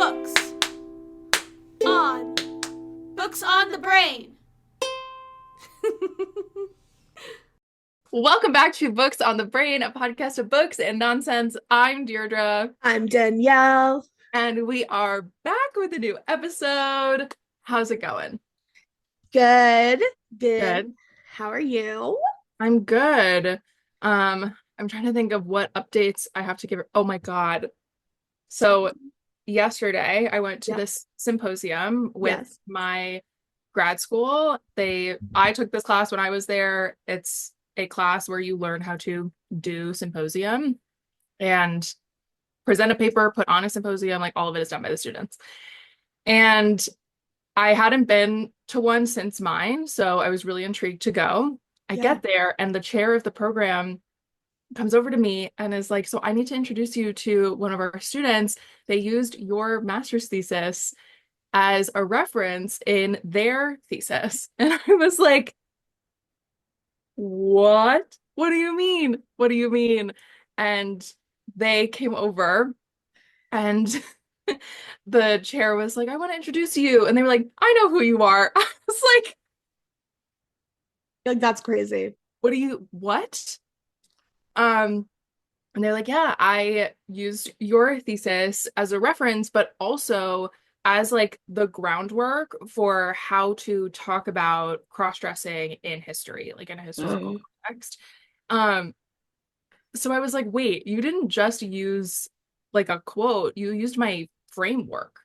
Books on Books on the Brain. Welcome back to Books on the Brain, a podcast of books and nonsense. I'm Deirdre, I'm Danielle. and we are back with a new episode. How's it going? Good. Good. Good. How are you? I'm good. I'm trying to think of what updates I have to give. Oh my God. So yesterday I went to Yeah. this symposium with Yes. my grad school. I took this class when I was there. It's a class where you learn how to do symposium and present a paper, put on a symposium, like all of it is done by the students. And I hadn't been to one since mine, so I was really intrigued to go. I Yeah. get there, and the chair of the program comes over to me and is like, "So I need to introduce you to one of our students. They used your master's thesis as a reference in their thesis." And I was like, "What? What do you mean? What do you mean?" And they came over and the chair was like, "I want to introduce you." And they were like, "I know who you are." I was like, Like that's crazy. what? Um, and they're like, "Yeah, I used your thesis as a reference, but also as like the groundwork for how to talk about cross-dressing in history, like in a historical context." Um, so I was like, "Wait, you didn't just use like a quote, you used my framework."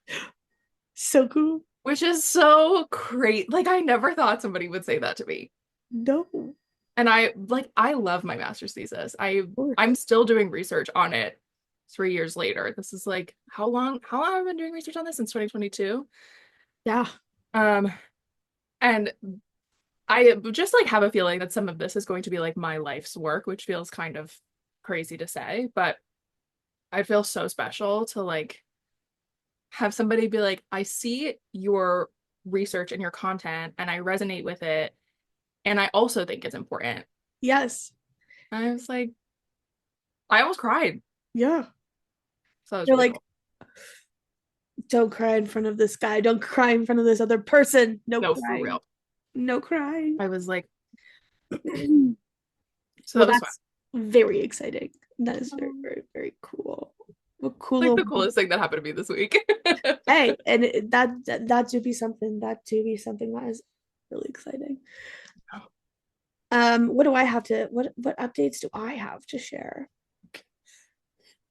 So cool. Which is so great. Like I never thought somebody would say that to me. No. Of And I love my master's thesis. I'm course. still doing research on it 3 years later. This is like how long have I been doing research on this since 2022? Yeah. Um and I just like have a feeling that some of this is going to be like my life's work, which feels kind of crazy to say, but I feel so special to like have somebody be like, "I see your research and your content and I resonate with it and I also think it's important." Yes. And I was like, I almost cried. Yeah. So that was They're really like, cool. don't cry in front of this guy. Don't cry in front of this other person. No No, for crying. real. No crying. I was like, so Well, that was fun. that's very exciting. That is very, Um, very, very cool. A cool like little the coolest thing that happened to me this week. hey, and that should be something. That should be something that is really exciting. What do I have to? What updates do I have to share?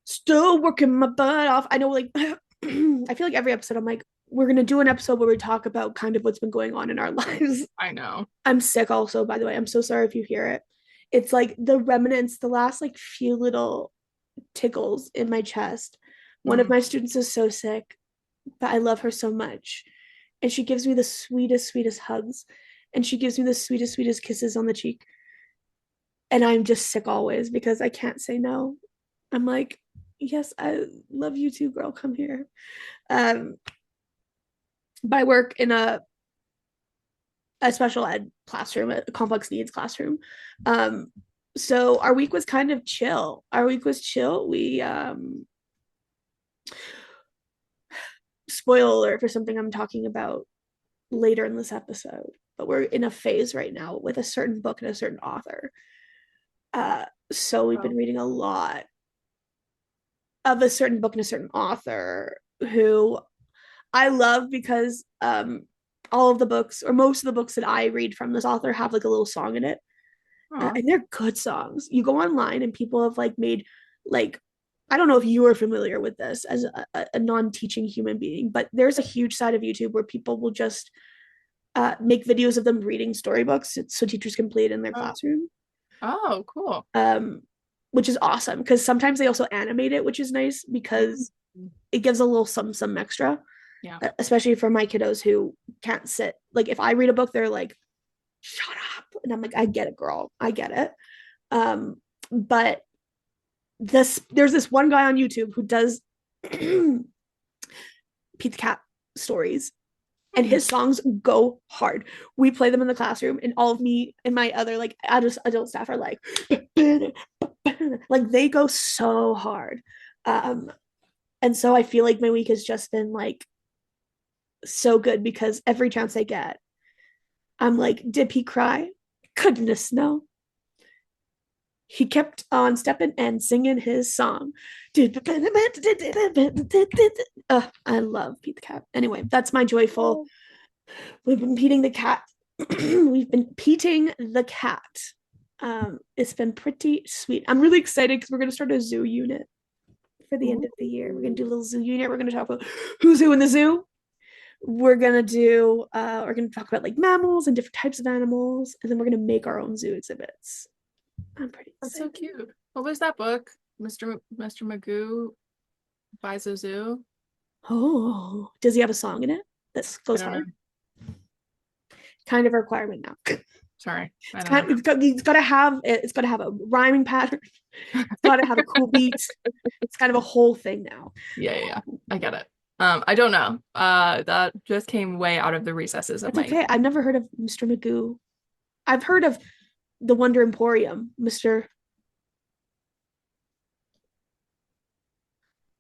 Still working my butt off. I know, like, I feel like every episode, I'm like, we're gonna do an episode where we talk about kind of what's been going on in our lives. I know. I'm sick, also, by the way. I'm so sorry if you hear it. It's like the remnants, the last like few little tickles in my chest. One of Mhm. my students is so sick, but I love her so much. And she gives me the sweetest, sweetest hugs. And she gives me the sweetest, sweetest kisses on the cheek. And I'm just sick always because I can't say no. I'm like, yes, I love you too, girl. Come here. Um, but I work in a special ed classroom, a complex needs classroom. Um, so our week was kind of chill. Our week was chill. We spoiler alert for something I'm talking about later in this episode, but we're in a phase right now with a certain book and a certain author. So we've been Oh. reading a lot of a certain book and a certain author who I love because all of the books or most of the books that I read from this author have like a little song in it. Aw. And they're good songs. You go online and people have like made like I don't know if you are familiar with this as a non-teaching human being, but there's a huge side of YouTube where people will just make videos of them reading storybooks so teachers can play it in their Oh. classroom, Oh, cool. um, which is awesome because sometimes they also animate it, which is nice because Mhm. it gives a little some extra, Yeah. especially for my kiddos who can't sit. Like if I read a book, they're like, "Shut up," and I'm like, "I get it, girl, I get it." But there's this one guy on YouTube who does Pete the Cat stories, and Hmm. his songs go hard. We play them in the classroom, and all of me and my other like adult staff are like they go so hard. Um, And so I feel like my week has just been like so good because every chance I get, I'm like, did he cry? Goodness, no. He kept on stepping and singing his song. I love Pete the Cat. Anyway, that's my joyful. Oh, We've been peeing the cat. We've been peeing the cat. It's been pretty sweet. I'm really excited because we're going to start a zoo unit for the end ooh, of the year. We're going to do a little zoo unit. We're going to talk about who's who in the zoo. We're gonna talk about like mammals and different types of animals, and then we're gonna make our own zoo exhibits. I'm pretty that's so excited. cute. What was that book? Mr. Magoo buys a zoo? Oh, does he have a song in it that I goes don't know. hard? Kind of a requirement now. Sorry, I It's don't know. kind of, it's got to have it's got to have a rhyming pattern. It's got to have a cool beat. It's kind of a whole thing now. Yeah, yeah, yeah. I get it. I don't know. That just came way out of the recesses of It's my. okay. I've never heard of Mr. Magoo. I've heard of the Wonder Emporium, Mr.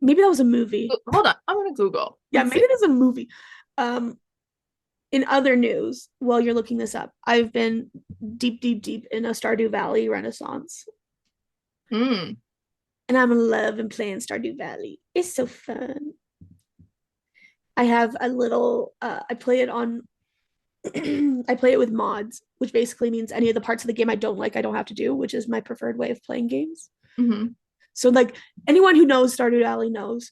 Maybe that was a movie. Hold on, I'm gonna Google. Yeah, Let's maybe see. there's a movie. Um, in other news, while you're looking this up, I've been deep, deep, deep in a Stardew Valley renaissance. Hmm. And I'm in love and playing Stardew Valley. It's so fun. I have a little I play it on I play it with mods, which basically means any of the parts of the game I don't like, I don't have to do, which is my preferred way of playing games. Hmm. So like anyone who knows Stardew Valley knows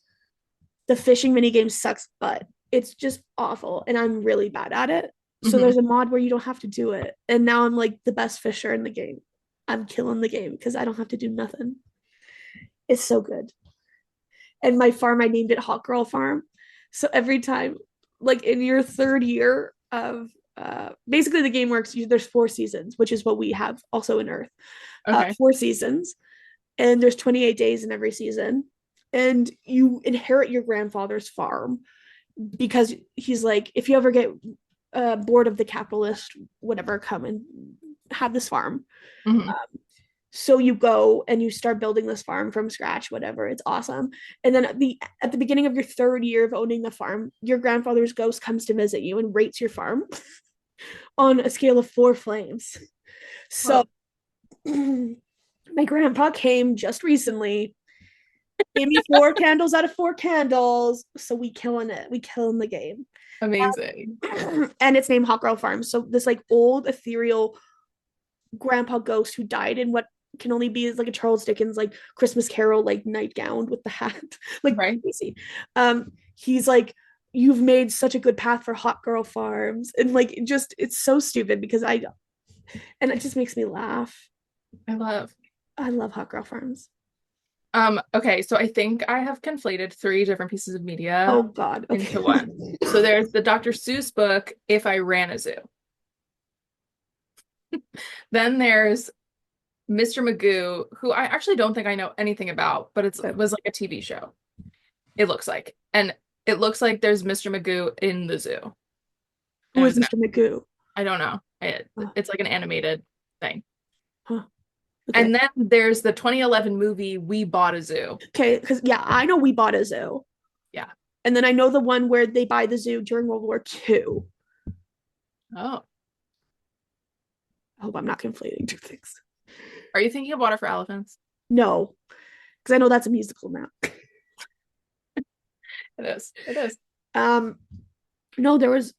the fishing mini game sucks, but it's just awful, and I'm really bad at it. So Hmm. there's a mod where you don't have to do it, and now I'm like the best fisher in the game. I'm killing the game because I don't have to do nothing. It's so good. And my farm, I named it Hot Girl Farm. So every time, like in your third year of basically the game works, there's 4 seasons, which is what we have also in Earth. Okay. 4 seasons, and there's 28 days in every season, and you inherit your grandfather's farm because he's like, if you ever get bored of the capitalist, whatever, come and have this farm. Hmm. So you go and you start building this farm from scratch, whatever. It's awesome. And then at the beginning of your third year of owning the farm, your grandfather's ghost comes to visit you and rates your farm on a scale of 4 flames. So Whoa. my grandpa came just recently, gave me 4 candles out of 4 candles. So we killing it. We killing the game. Amazing. And it's named Hot Girl Farm. So this like old ethereal grandpa ghost who died in what can only be like a Charles Dickens like Christmas Carol like nightgown with the hat, like Right. crazy. He's like, you've made such a good path for Hot Girl Farms, and like it just it's so stupid because I and it just makes me laugh. I love. I love Hot Girl Farms. Okay, so I think I have conflated three different pieces of Oh media God. Okay. into one. So there's the Dr. Seuss book, If I Ran a Zoo. Then there's Mr. Magoo, who I actually don't think I know anything about, but it was like a TV show. It looks like. And it looks like there's Mr. Magoo in the zoo. Who And it is was Mr. Magoo? I don't know. Oh, It's like an animated thing. huh. Okay. And then there's the 2011 movie We Bought a Zoo. Okay, because yeah, I know We Bought a Zoo, Yeah. and then I know the one where they buy the zoo during World War II. Oh. I hope I'm not conflating two things. Are you thinking of Water for Elephants? No, because I know that's a musical now. It is. It is. Um, no, there was.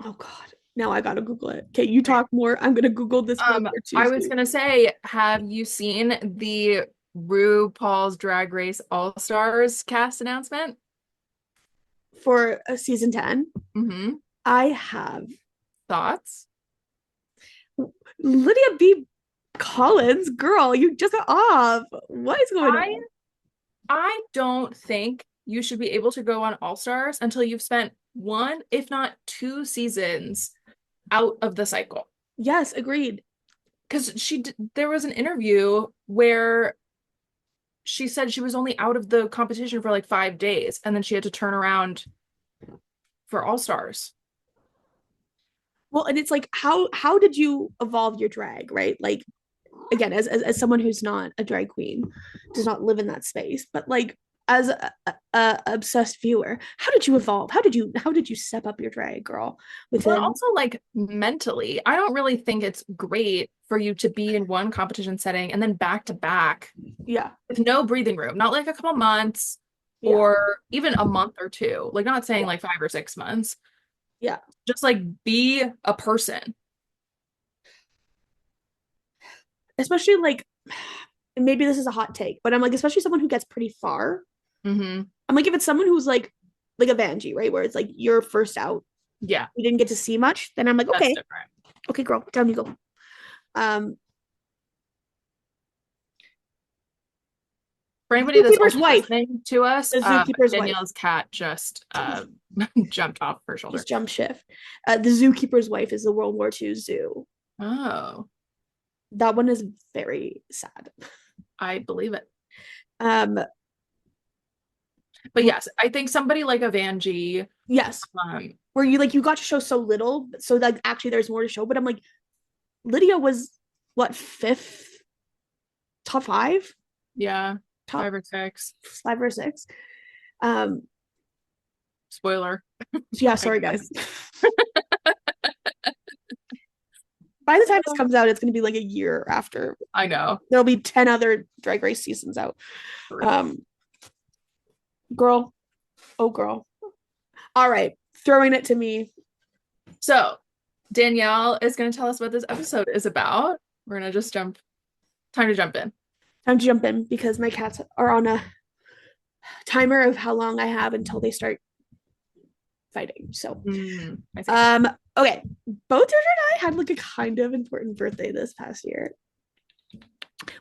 Oh God, now I gotta Google it. Okay, you talk more. I'm gonna Google this while we're I was choosing gonna say, have you seen the RuPaul's Drag Race All Stars cast announcement? for season 10. Mm-hmm. I have Thoughts? Lydia B. Collins. Girl, you just got off. What is going I on? I don't think you should be able to go on All Stars until you've spent one, if not two seasons out of the cycle. Yes, agreed. Because there was an interview where she said she was only out of the competition for like 5 days, and then she had to turn around for All Stars. Well, and it's like, how did you evolve your drag, right? Like, again, as someone who's not a drag queen, does not live in that space, but like as a obsessed viewer, how did you evolve? How did you step up your drag, girl? Well, Within also like mentally, I don't really think it's great for you to be in one competition setting and then back to back yeah, with no breathing room, not like a couple months yeah, or even a month or two. Like not saying yeah, like 5 or 6 months. yeah. Just like be a person. Especially like, maybe this is a hot take, but I'm like, especially someone who gets pretty far. Hmm. I'm like, if it's someone who's like a Vanjie, right, where it's like you're first out, Yeah, you didn't get to see much, then I'm like, that's okay, different. okay, girl, down you go. Um, For the anybody that's zookeeper's only wife, listening to us, the zookeeper's wife, Danielle's cat just jumped off her shoulder. just jump shift. The zookeeper's wife is the World War II zoo. Oh, That one is very sad. I believe it. Um, But yes, I think somebody like a Vanjie, yes, um, where you got to show so little, so like actually there's more to show. But I'm like, Lydia was what, fifth, top five, yeah, top 5 or 6. 5 or 6. Um, Spoiler, yeah, I sorry guess. guys. By the time this comes out, it's gonna be like a year after. I know. There'll be 10 other Drag Race seasons out. Um, girl, oh girl. All right, throwing it to me. So Danielle is going to tell us what this episode is about. We're going to just time to jump in. Time to jump in because my cats are on a timer of how long I have until they start fighting. So, I see. okay, both Georgia and I had like a kind of important birthday this past year.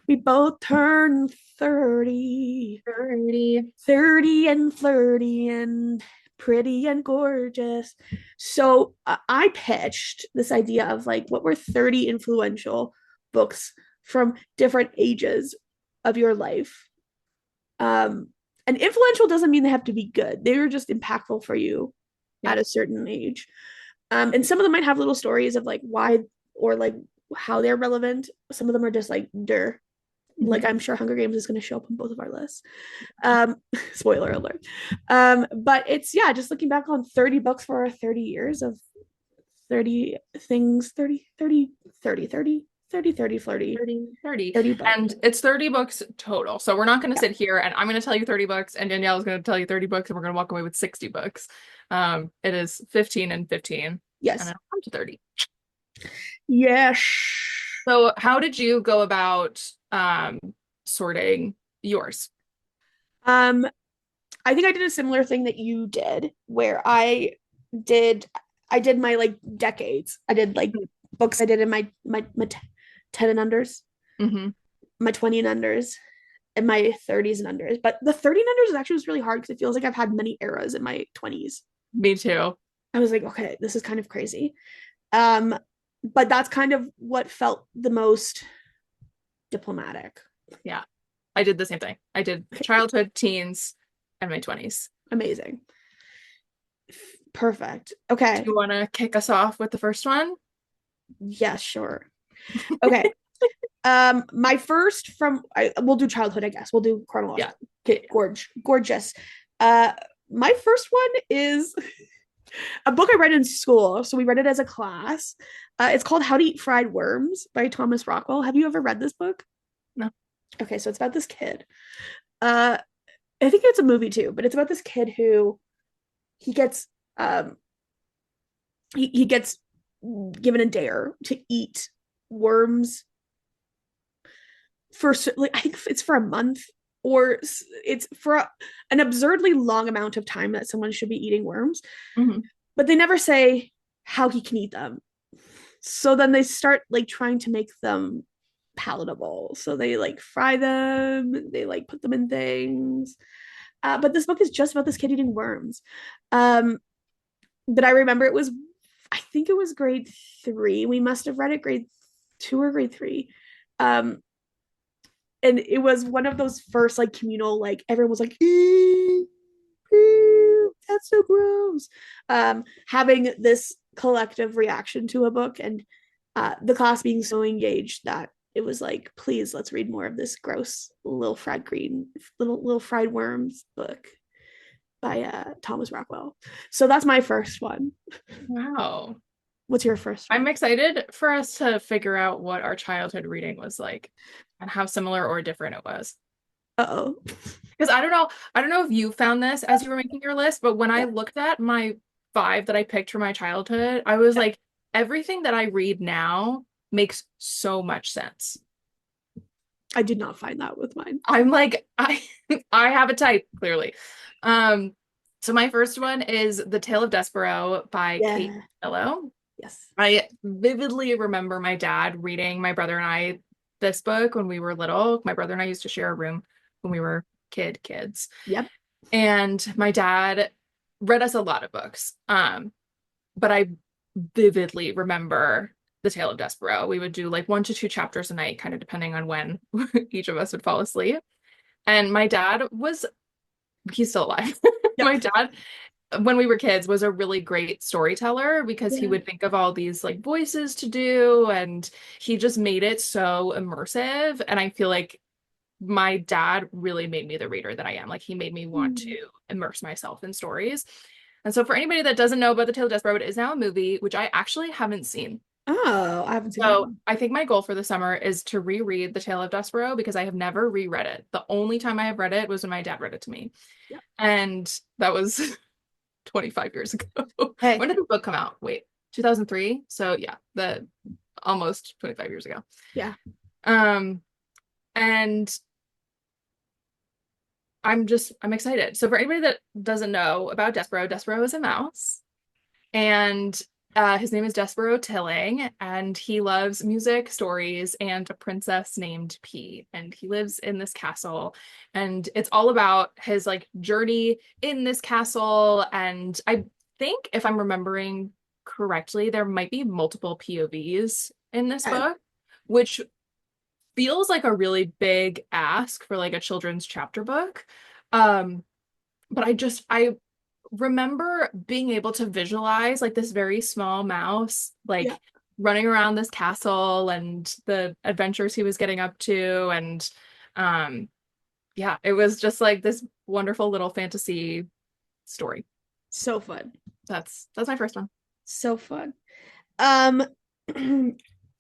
We both turned 30, 30. 30 and flirty and pretty and gorgeous. So I pitched this idea of like what were 30 influential books from different ages of your life. And influential doesn't mean they have to be good. They're just impactful for you Yeah. at a certain age. And some of them might have little stories of like why or like how they're relevant. Some of them are just like der. Like Mhm. I'm sure Hunger Games is going to show up on both of our lists. Spoiler alert. But it's yeah, just looking back on 30 books for our 30 years of 30 things, 30, 30, 30, 30, 30, 30, flirty, 30, 30. 30 books. And it's 30 books total. So we're not going to Yeah. sit here and I'm going to tell you 30 books and Danielle is going to tell you 30 books and we're going to walk away with 60 books. It is 15 and 15 and Yes. then I'm to 30. Yes. So how did you go about sorting yours? Um, I think I did a similar thing that you did, where did I did my like decades. I did like books I did in my 10 and unders, Mm-hmm. my 20 and unders, and my 30s and unders. But the 30 and unders is actually was really hard because it feels like I've had many eras in my 20s. Me too. I was like, okay, this is kind of crazy. Um, but that's kind of what felt the most diplomatic. Yeah. I did the same thing. I did childhood, teens, and my 20s. Amazing. Perfect. Do Okay. you want to kick us off with the first one? Yeah, sure. Okay. My first we'll do childhood, I guess. We'll do Yeah. chronological. Okay, gorgeous. My first one is a book I read in school. So we read it as a class. It's called How to Eat Fried Worms by Thomas Rockwell. Have you ever read this book? No. Okay, so it's about this kid. Uh, I think it's a movie too, but it's about this kid who he gets um he gets given a dare to eat worms for like I think it's for a month or it's for an absurdly long amount of time that someone should be eating worms, Mm-hmm. but they never say how he can eat them. So then they start like trying to make them palatable. So they like fry them, they like put them in things. But this book is just about this kid eating worms. Um, but I remember I think it was grade 3. We must have read it grade 2 or grade 3. Um, and it was one of those first like communal, like everyone was like, that's so gross. Having this collective reaction to a book and the class being so engaged that it was like, please let's read more of this gross little fried worms book by Thomas Rockwell. So that's my first one. Wow. What's your first I'm one? excited for us to figure out what our childhood reading was like and how similar or different it was. Uh-oh. Because I don't know if you found this as you were making your list, but when I Yeah. looked at my five that I picked for my childhood, I was Yeah. like, everything that I read now makes so much sense. I did not find that with mine. I'm like, I have a type, clearly. Um, so my first one is The Tale of Despero by Kate Yeah. Pillow. Yes. I vividly remember my dad reading my brother and I this book when we were little. My brother and I used to share a room when we were kids. Yep. And my dad read us a lot of books. But I vividly remember The Tale of Despero. We would do like 1 to 2 chapters a night, kind of depending on when each of us would fall asleep. And my dad was, he's still alive. Yep. My dad, when we were kids, was a really great storyteller because he Yeah. would think of all these like voices to do, and he just made it so immersive. And I feel like my dad really made me the reader that I am. Like he made me want to Mm. immerse myself in stories. And so for anybody that doesn't know about The Tale of Desperate, it is now a movie, which I actually haven't seen. Oh, I haven't seen that So one. I think my goal for the summer is to reread The Tale of Despero because I have never reread it. The only time I have read it was when my dad read it to me. Yep. And that was 25 years ago. Hey. When did the book come out? Wait, 2003? So yeah, the almost 25 years ago. Yeah. Um, and I'm excited. So for anybody that doesn't know about Despero, Despero is a mouse, and his name is Despero Tilling, and he loves music, stories, and a princess named P. And he lives in this castle, and it's all about his like journey in this castle. And I think if I'm remembering correctly, there might be multiple POVs in this Okay. book, which feels like a really big ask for like a children's chapter book. Um, but I remember being able to visualize like this very small mouse Yeah. like running around this castle and the adventures he was getting up to. And um yeah, it was just like this wonderful little fantasy story. So fun. That's my first one. So fun. Um,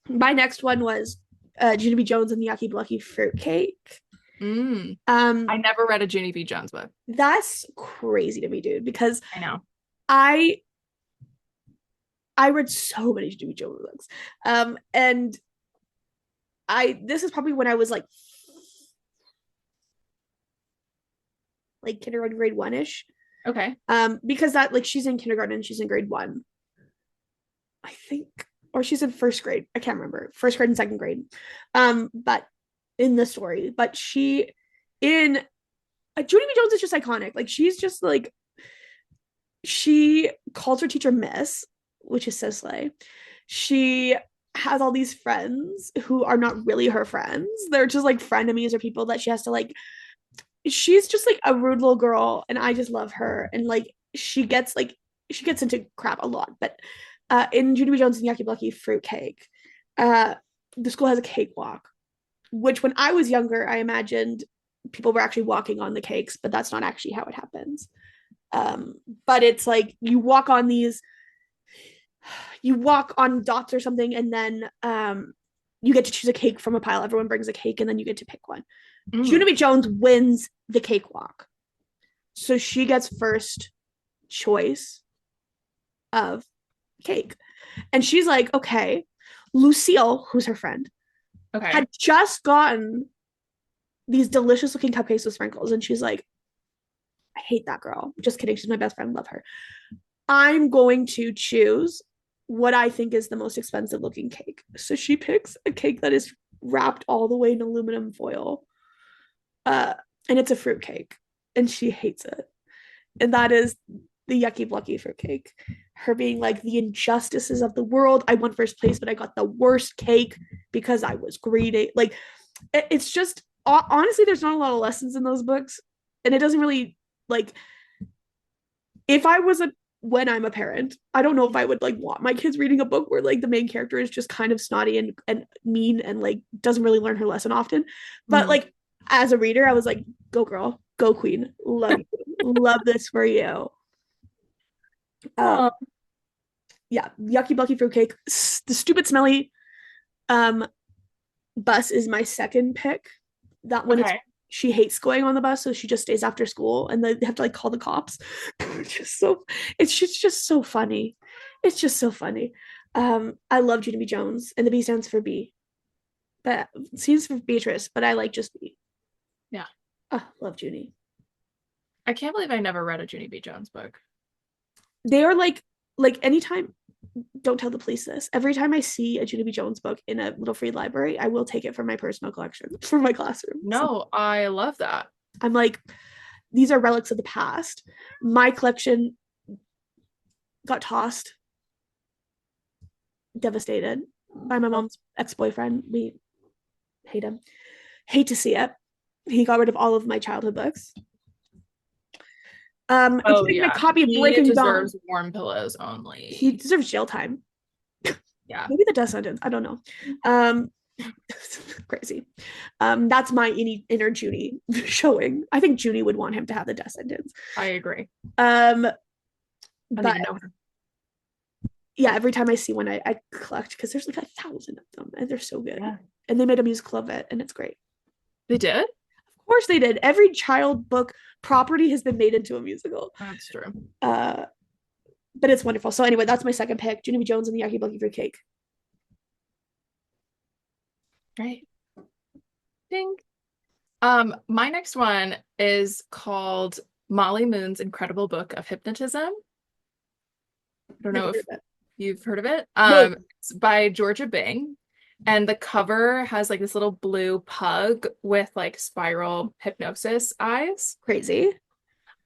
my next one was Junie B. Jones and the Yucky Blucky Fruitcake. Mm. Um, I never read a Junie B. Jones book. that's crazy to me, dude, because I know. I I read so many Junie B. Jones books. And I this is probably when I was like kindergarten, grade one ish. Okay. Because that like she's in kindergarten and she's in grade one, I think, or she's in first grade. I can't remember. First grade and second grade. But in the story, but she in Junie B. Jones is just iconic. Like she's just like she calls her teacher Miss, which is so slay. She has all these friends who are not really her friends. They're just like frenemies or people that she has to like. She's just like a rude little girl, and I just love her. And she gets into crap a lot. But in Judy B. Jones and Yucky Blucky Fruitcake, uh, the school has a cakewalk, which when I was younger, I imagined people were actually walking on the cakes, but that's not actually how it happens. Um, but it's like you walk on dots or something, and then you get to choose a cake from a pile. Everyone brings a cake, and then you get to pick one. Mm. Junie B. Jones wins the cakewalk, so she gets first choice of cake, and she's like, okay. Lucille, who's her friend, Okay. had just gotten these delicious looking cupcakes with sprinkles, and she's like, I hate that girl. Just kidding. She's my best friend. Love her. I'm going to choose what I think is the most expensive looking cake. So she picks a cake that is wrapped all the way in aluminum foil. Uh, and it's a fruit cake. And she hates it. And that is the Yucky Blucky fruitcake. Her being like the injustices of the world. I won first place, but I got the worst cake because I was greedy. Like it's just honestly, there's not a lot of lessons in those books, and it doesn't really like. If I was a when I'm a parent. I don't know if I would like want my kids reading a book where like the main character is just kind of snotty and mean and like doesn't really learn her lesson often. But Mhm. like as a reader, I was like, go girl, go queen. Love you. Love this for you. Uh Oh, yeah, yucky bucky fruitcake. The stupid smelly um bus is my second pick. That one it's okay. she hates going on the bus, so she just stays after school and they have to like call the cops. It's just so it's just so funny. It's just so funny. I love Junie B. Jones, and the B stands for B. But C is for Beatrice, but I like just B. Yeah. Love Junie. I can't believe I never read a Junie B. Jones book. They are like anytime don't tell the police this. Every time I see a Junie B. Jones book in a little free library, I will take it for my personal collection for my classroom. So No, I love that. I'm like, these are relics of the past. My collection got tossed, devastated by my Oh, mom's ex-boyfriend. We hate him. Hate to see it. He got rid of all of my childhood books, oh including my yeah. copy of He Breaking Dawn. deserves warm pillows He only. deserves jail time. Yeah. Maybe the death sentence. I don't know. Um, crazy. That's my inner Junie showing. I think Junie would want him to have the death sentence. I agree. Um, I don't but even know her. yeah, every time I see one, I collect because there's like 1,000 of them and they're so good. Yeah. And they made a musical of it and it's great. They did? Of course they did. Every child book property has been made into a musical. That's true. Uh, but it's wonderful. So anyway, that's my second pick, Junie B. Jones and the Yucky Bucky Fruit Cake. Right. Ding. My next one is called Molly Moon's Incredible Book of Hypnotism. I don't Never know heard if of it. you've heard of it. No, It's by Georgia Bing, and the cover has like this little blue pug with like spiral hypnosis eyes. crazy.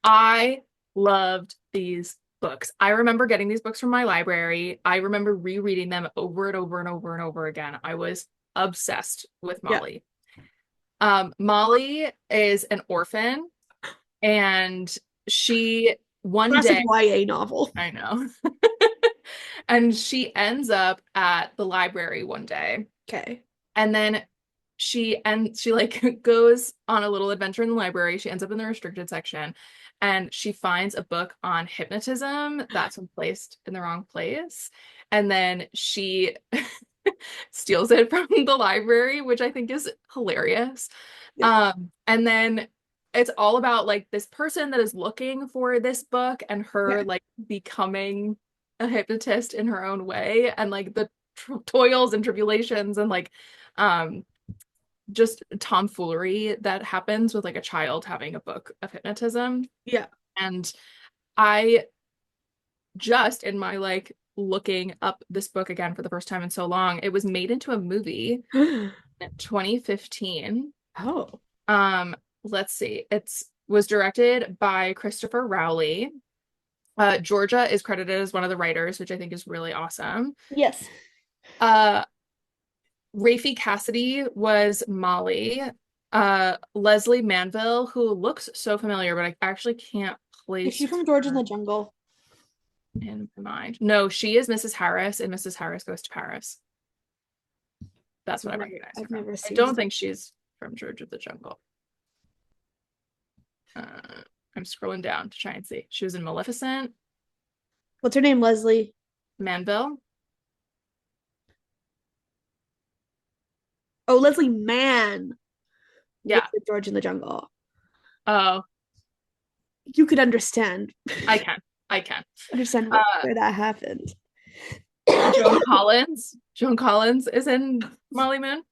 I loved these books. I remember getting these books from my library. I remember rereading them over and over and over and over again. I was obsessed with Yeah, Molly. Molly is an orphan, and she one classic day, YA novel. I know, and she ends up at the library one day, Okay. and then she like goes on a little adventure in the library. She ends up in the restricted section, and she finds a book on hypnotism that's been placed in the wrong place, and then she steals it from the library, which I think is hilarious. Yeah, And then it's all about like this person that is looking for this book and her yeah, like becoming a hypnotist in her own way and like the toils and tribulations and like um just tomfoolery that happens with like a child having a book of hypnotism. yeah. And I just in my like looking up this book again for the first time in so long, it was made into a movie in 2015. Oh, Um, let's see. It's was directed by Christopher Rowley. Georgia is credited as one of the writers, which I think is really awesome. yes. Uh, Rafe Cassidy was Molly. Leslie Manville, who looks so familiar, but I actually can't Is she place from George in the her Jungle? in my mind. No, she is Mrs. Harris, and Mrs. Harris Goes to Paris. That's what I recognize her I've from. never I seen. don't think she's from George of the Jungle. I'm scrolling down to try and see. She was in Maleficent, What's her name? Leslie. Manville. Oh, Leslie Mann was Yeah. in George in the Jungle. Oh, You could understand I can. I can. understand Uh, where that happened. Joan Collins. Joan Collins is in Molly Moon,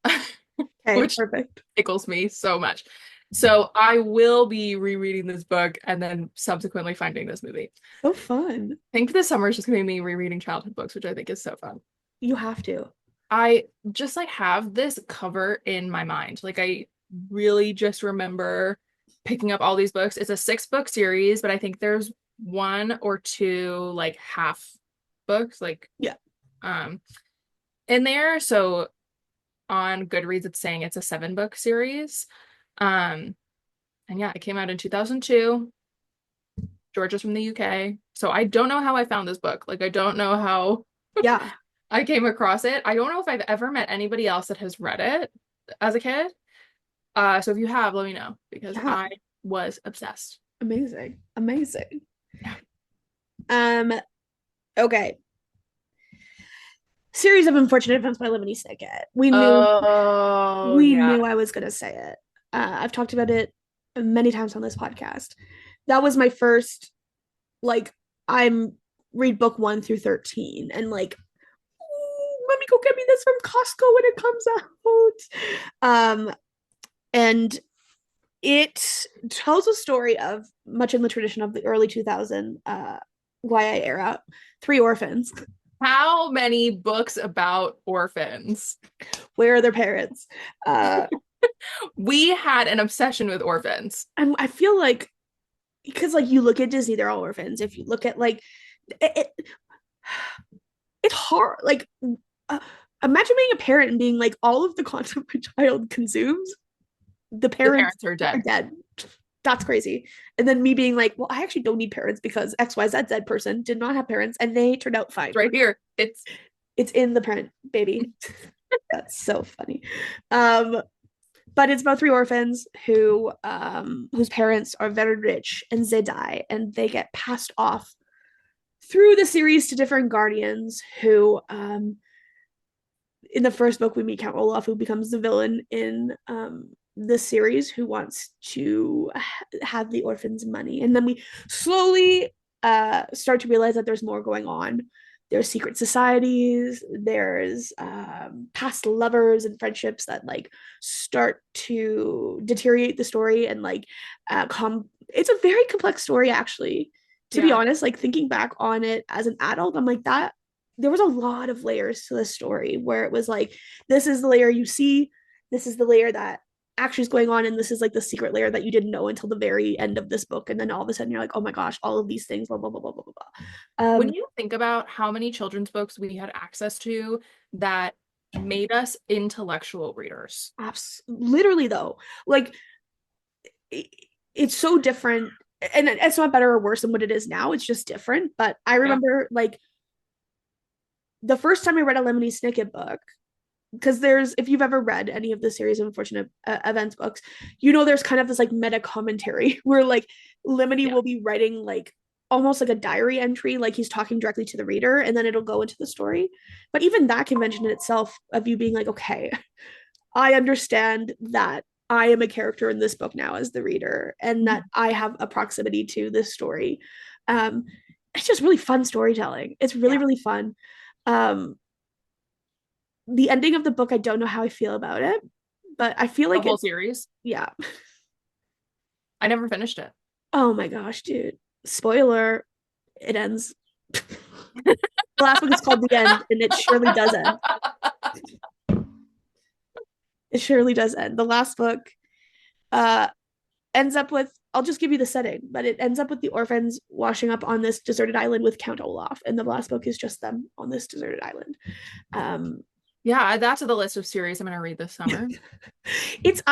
Okay, which perfect. tickles me so much. So I will be rereading this book and then subsequently finding this movie. So fun. I think this summer is just gonna be me rereading childhood books, which I think is so fun. You have to. I just like have this cover in my mind. Like I really just remember picking up all these books. It's a 6 book series, but I think there's one or two like half books like Yeah. um in there. So on Goodreads it's saying it's a 7 book series. Um and yeah, it came out in 2002. Georgia's from the UK. So I don't know how I found this book. Like I don't know how Yeah. I came across it. I don't know if I've ever met anybody else that has read it as a kid. So if you have, let me know because Yeah. I was obsessed. Amazing. Amazing. Yeah. Um, okay. Series of Unfortunate Events by Lemony Snicket. We knew Oh, we yeah. knew I was gonna say it. I've talked about it many times on this podcast. That was my first, like, I'm read book 1 through 13 and like, let me go get me this from Costco when it comes out. And it tells a story of, much in the tradition of the early 2000 YA era, three orphans. How many books about orphans? Where are their parents? Uh, We had an obsession with orphans. I feel like, because like you look at Disney, they're all orphans. If you look at like it, it's hard. Like, uh, imagine being a parent and being like, all of the content my child consumes, the The parents parents are are dead. dead. That's crazy. And then me being like, well, I actually don't need parents because XYZ person did not have parents and they turned out It's fine. right here. It's in the print, baby. That's so funny. Um, but it's about three orphans whose parents are very rich and they die and they get passed off through the series to different guardians who in the first book we meet Count Olaf, who becomes the villain in the series, who wants to have the orphans money, and then we slowly start to realize that there's more going on. There's secret societies, there's past lovers and friendships that like start to deteriorate the story, and like it's a very complex story actually, to be Yeah. honest. Like thinking back on it as an adult, I'm like, that there was a lot of layers to this story, where it was like, this is the layer you see, this is the layer that actually is going on, and this is like the secret layer that you didn't know until the very end of this book, and then all of a sudden you're like, oh my gosh, all of these things, blah blah blah blah blah blah. When you think about how many children's books we had access to that made us intellectual readers. Literally though, like it's so different, and it's not better or worse than what it is now, it's just different. But I Yeah. remember like the first time I read a Lemony Snicket book, because there's, if you've ever read any of the series of Unfortunate Events books, you know there's kind of this like meta commentary where like Lemony Yeah. will be writing like almost like a diary entry, like he's talking directly to the reader, and then it'll go into the story. But even that convention in itself of you being like, okay, I understand that I am a character in this book now as the reader, and that I have a proximity to this story. Um, it's just really fun storytelling. It's really, Yeah. really fun. Um, the ending of the book, I don't know how I feel about it, but I feel The like whole it, series. yeah. I never finished it. Oh my gosh, dude. Spoiler, it ends. The last book is called The End, and it surely does end. It surely does end. The last book uh ends up with, I'll just give you the setting, but it ends up with the orphans washing up on this deserted island with Count Olaf, and the last book is just them on this deserted island. Um, Yeah, add that to the list of series I'm gonna read this summer. it's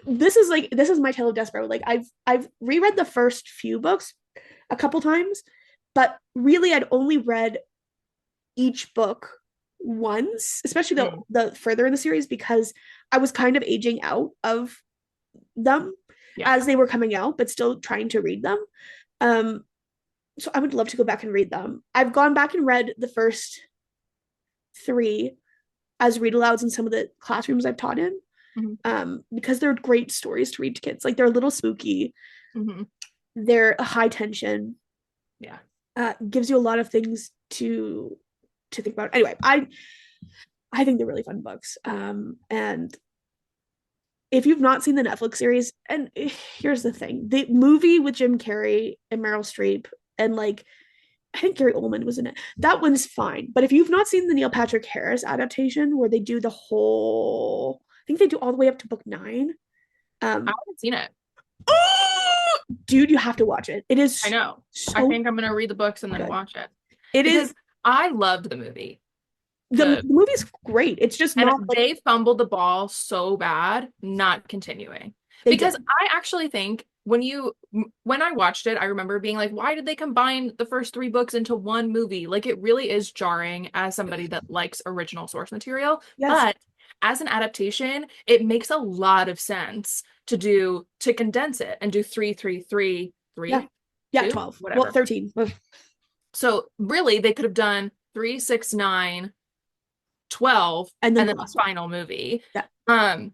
this is like, this is my tale of despair. Like I've reread the first few books a couple times, but really I'd only read each book once, especially Mm. the further in the series, because I was kind of aging out of them Yeah. as they were coming out, but still trying to read them. Um, so I would love to go back and read them. I've gone back and read the first three as read alouds in some of the classrooms I've taught in, Hmm. because they're great stories to read to kids. Like they're a little spooky, Hmm. they're high tension, Yeah. gives you a lot of things to think about. Anyway, I think they're really fun books. And if you've not seen the Netflix series, and here's the thing, the movie with Jim Carrey and Meryl Streep, and like I think Gary Oldman was in it. That one's fine. But if you've not seen the Neil Patrick Harris adaptation, where they do the whole, I think they do all the way up to book 9. I Um, haven't seen it. dude, you have to watch it. It I is know. I so think I'm gonna read the books and then good. watch it It is because I loved the movie. the The movie's great. It's just and not like they fumbled the ball so bad, not continuing. they Because did. I actually think when I watched it, I remember being like, why did they combine the first three books into one movie? Like it really is jarring as somebody that likes original source material, Yes. but as an adaptation, it makes a lot of sense to condense it and do Yeah. three, Yeah, two, 12. Well, whatever. 13. So really they could have done 3, 6, 9, 12, And then and the then last the one. final movie. Yeah. Um,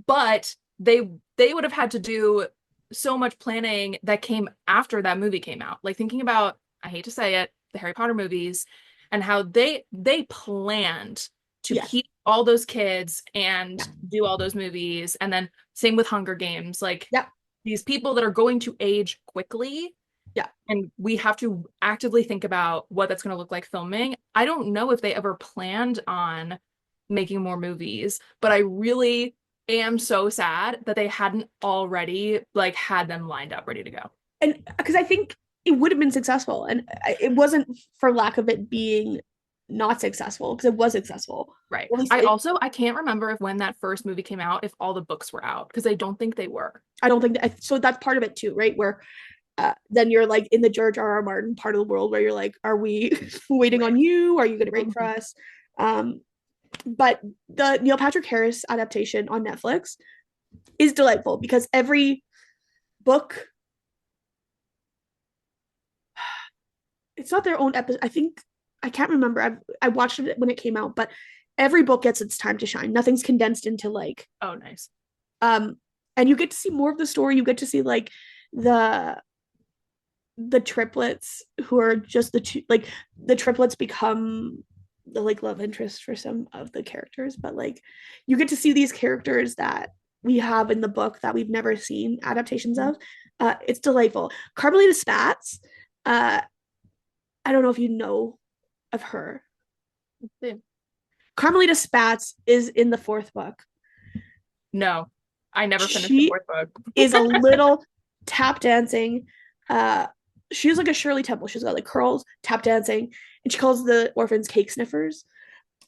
but they would have had to do so much planning that came after that movie came out. Like thinking about, I hate to say it, the Harry Potter movies and how they planned to Yes. keep all those kids Yeah. and do all those movies. And then same with Hunger Games, like Yeah. these people that are going to age quickly Yeah. and we have to actively think about what that's going to look like filming. I don't know if they ever planned on making more movies, but I really am so sad that they hadn't already like had them lined up ready to go. And because I think it would have been successful, and it wasn't for lack of it being not successful, because it was successful. Right. At least I can't remember if when that first movie came out, if all the books were out because I don't think they were. I don't think that, so that's part of it too, right? Where then you're like in the George R. R. Martin part of the world where you're like, are we waiting Right. on you? Are you going to wait for Mhm. us? Um, but the Neil Patrick Harris adaptation on Netflix is delightful because every book, it's not their own episode. I think I can't remember. I watched it when it came out, but every book gets its time to shine. Nothing's condensed into like Oh, nice. um and you get to see more of the story. You get to see like the the triplets who are just the two, like the triplets become the like love interest for some of the characters, but like you get to see these characters that we have in the book that we've never seen adaptations Mhm. of. It's delightful. Carmelita Spatz, uh, I don't know if you know of her. Carmelita Spatz is in the fourth book. No, I never finished the She fourth book. is a little tap dancing. Uh, she's like a Shirley Temple. She's got like curls, tap dancing, and she calls the orphans cake sniffers.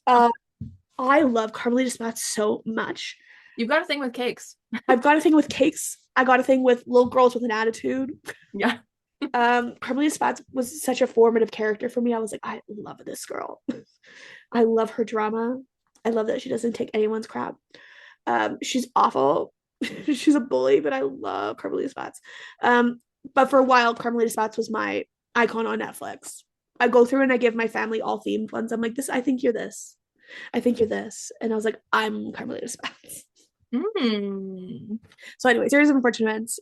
Uh, I love Carmelita Spatz so much. You've got a thing with cakes. I've got a thing with cakes. I got a thing with little girls with an attitude. Yeah. Carmelita Spatz was such a formative character for me. I was like, I love this girl. I love her drama. I love that she doesn't take anyone's crap. She's awful. She's a bully, but I love Carmelita Spatz. But for a while, Carmelita Spatz was my icon on Netflix. I go through and I give my family all themed ones. I'm like, this, I think you're this. I think you're this. And I was like, I'm Carmelita Spatz. Hmm. So anyway, series of unfortunate events.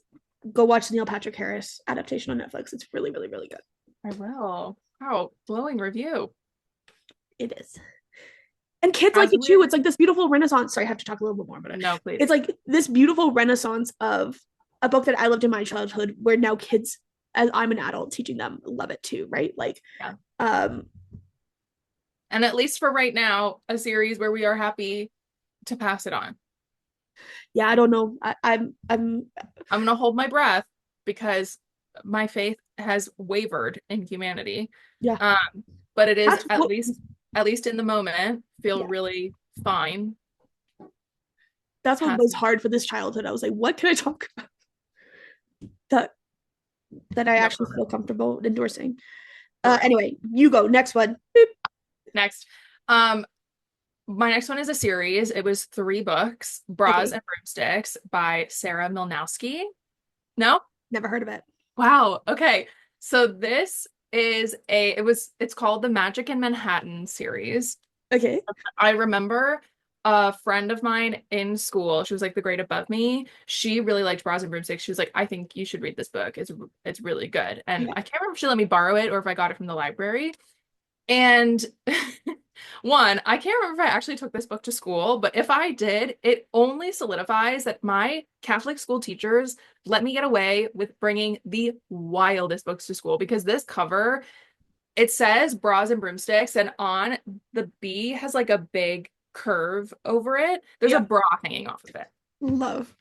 Go watch the Neil Patrick Harris adaptation on Netflix. It's really, really, really good. I will. Wow, glowing review. It is. And kids like As it too. we're It's like this beautiful renaissance. Sorry, I have to talk a little bit more, but No, please. it's like this beautiful renaissance of a book that I loved in my childhood, where now kids, as I'm an adult teaching them, love it too, right? Like, Yeah. um, And at least for right now, a series where we are happy to pass it on. yeah, I don't know. I'm, I'm gonna hold my breath because my faith has wavered in humanity. yeah. Um, but it is That's what, at least in the moment, feel yeah. really fine. That's what was Passing. hard for this childhood. I was like, what can I talk about that I No, actually for feel real. comfortable endorsing? For real. Anyway, you go next one. Next. My next one is a series. It was three books, Bras Okay, and Broomsticks by Sarah Milnowski. No? never heard of it. Wow. Okay. So this is it's called the Magic in Manhattan series. Okay, I remember a friend of mine in school, she was like the grade above me. She really liked Bras and Broomsticks. She was like, I think you should read this book. It's really good. And yeah, I can't remember if she let me borrow it or if I got it from the library. And one, I can't remember if I actually took this book to school, but if I did, it only solidifies that my Catholic school teachers let me get away with bringing the wildest books to school because this cover, it says Bras and Broomsticks, and on the B has like a big curve over it. There's a yeah. bra hanging off of it. Love.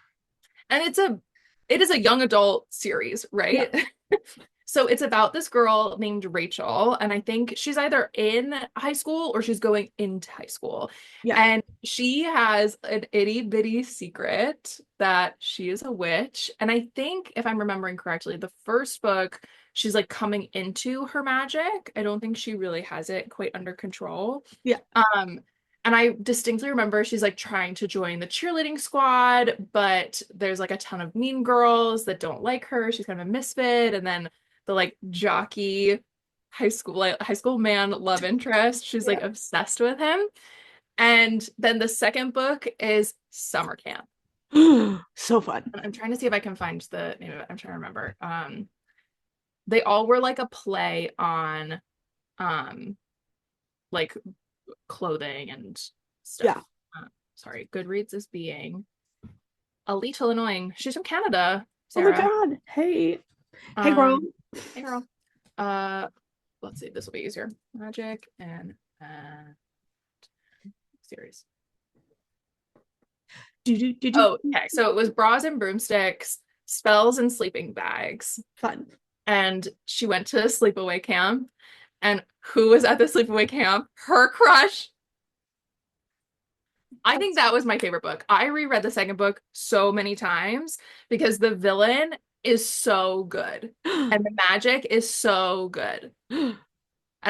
And it is a young adult series, Yeah, right? So it's about this girl named Rachel, and I think she's either in high school or she's going into high school. Yeah. And she has an itty bitty secret that she is a witch. And I think, if I'm remembering correctly, the first book, she's like coming into her magic. I don't think she really has it quite under control. Yeah. Um, and I distinctly remember she's like trying to join the cheerleading squad, but there's like a ton of mean girls that don't like her. She's kind of a misfit. And then the like jockey high school man love interest. She's like Yeah. obsessed with him. And then the second book is Summer Camp. So fun. I'm trying to see if I can find the name of it. I'm trying to remember. They all were like a play on um like clothing and Yeah. stuff. Sorry, Goodreads is being a little annoying. She's from Canada, Oh my Sarah. God. Hey. Hey, girl. Um, hey girl. Uh, let's see, this will be easier. Magic and series. Do. Oh, okay. So it was bras and broomsticks, spells and sleeping bags. Fun. And she went to a sleepaway camp. And who was at the sleepaway camp? Her crush. I think that was my favorite book. I reread the second book so many times because the villain is so good and the magic is so good. And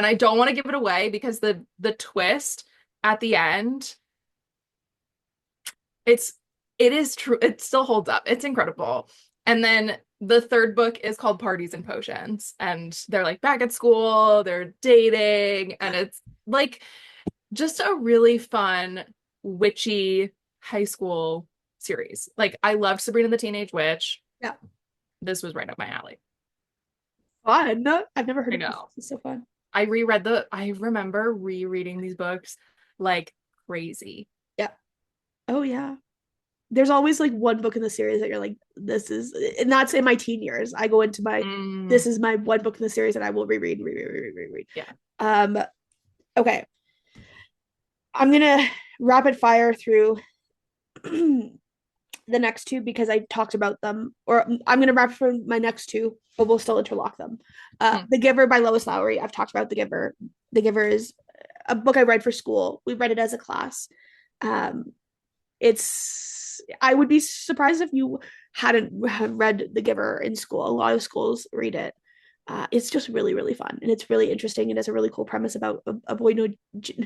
I don't want to give it away because the twist at the end, it's it is true. It still holds up. It's incredible. And then the third book is called Parties and Potions, and they're like back at school, they're dating, and it's like just a really fun, witchy high school series. Like I loved Sabrina the Teenage Witch. Yeah. This was right up my alley. Fun. I've never heard I of this. know. It's so fun. I remember rereading these books like crazy. Yeah. Oh yeah. There's always like one book in the series that you're like, this is, and that's in my teen years. I go into my, Mm, this is my one book in the series that I will reread. yeah. Um, okay. I'm gonna rapid fire through the next two because I talked about them, or I'm gonna wrap for my next two, but we'll still interlock them. Hmm. The Giver by Lois Lowry. I've talked about The Giver. The Giver is a book I read for school. We read it as a class. Um, it's I would be surprised if you hadn't read The Giver in school. A lot of schools read it. It's just really, really fun, and it's really interesting. It has a really cool premise about a boy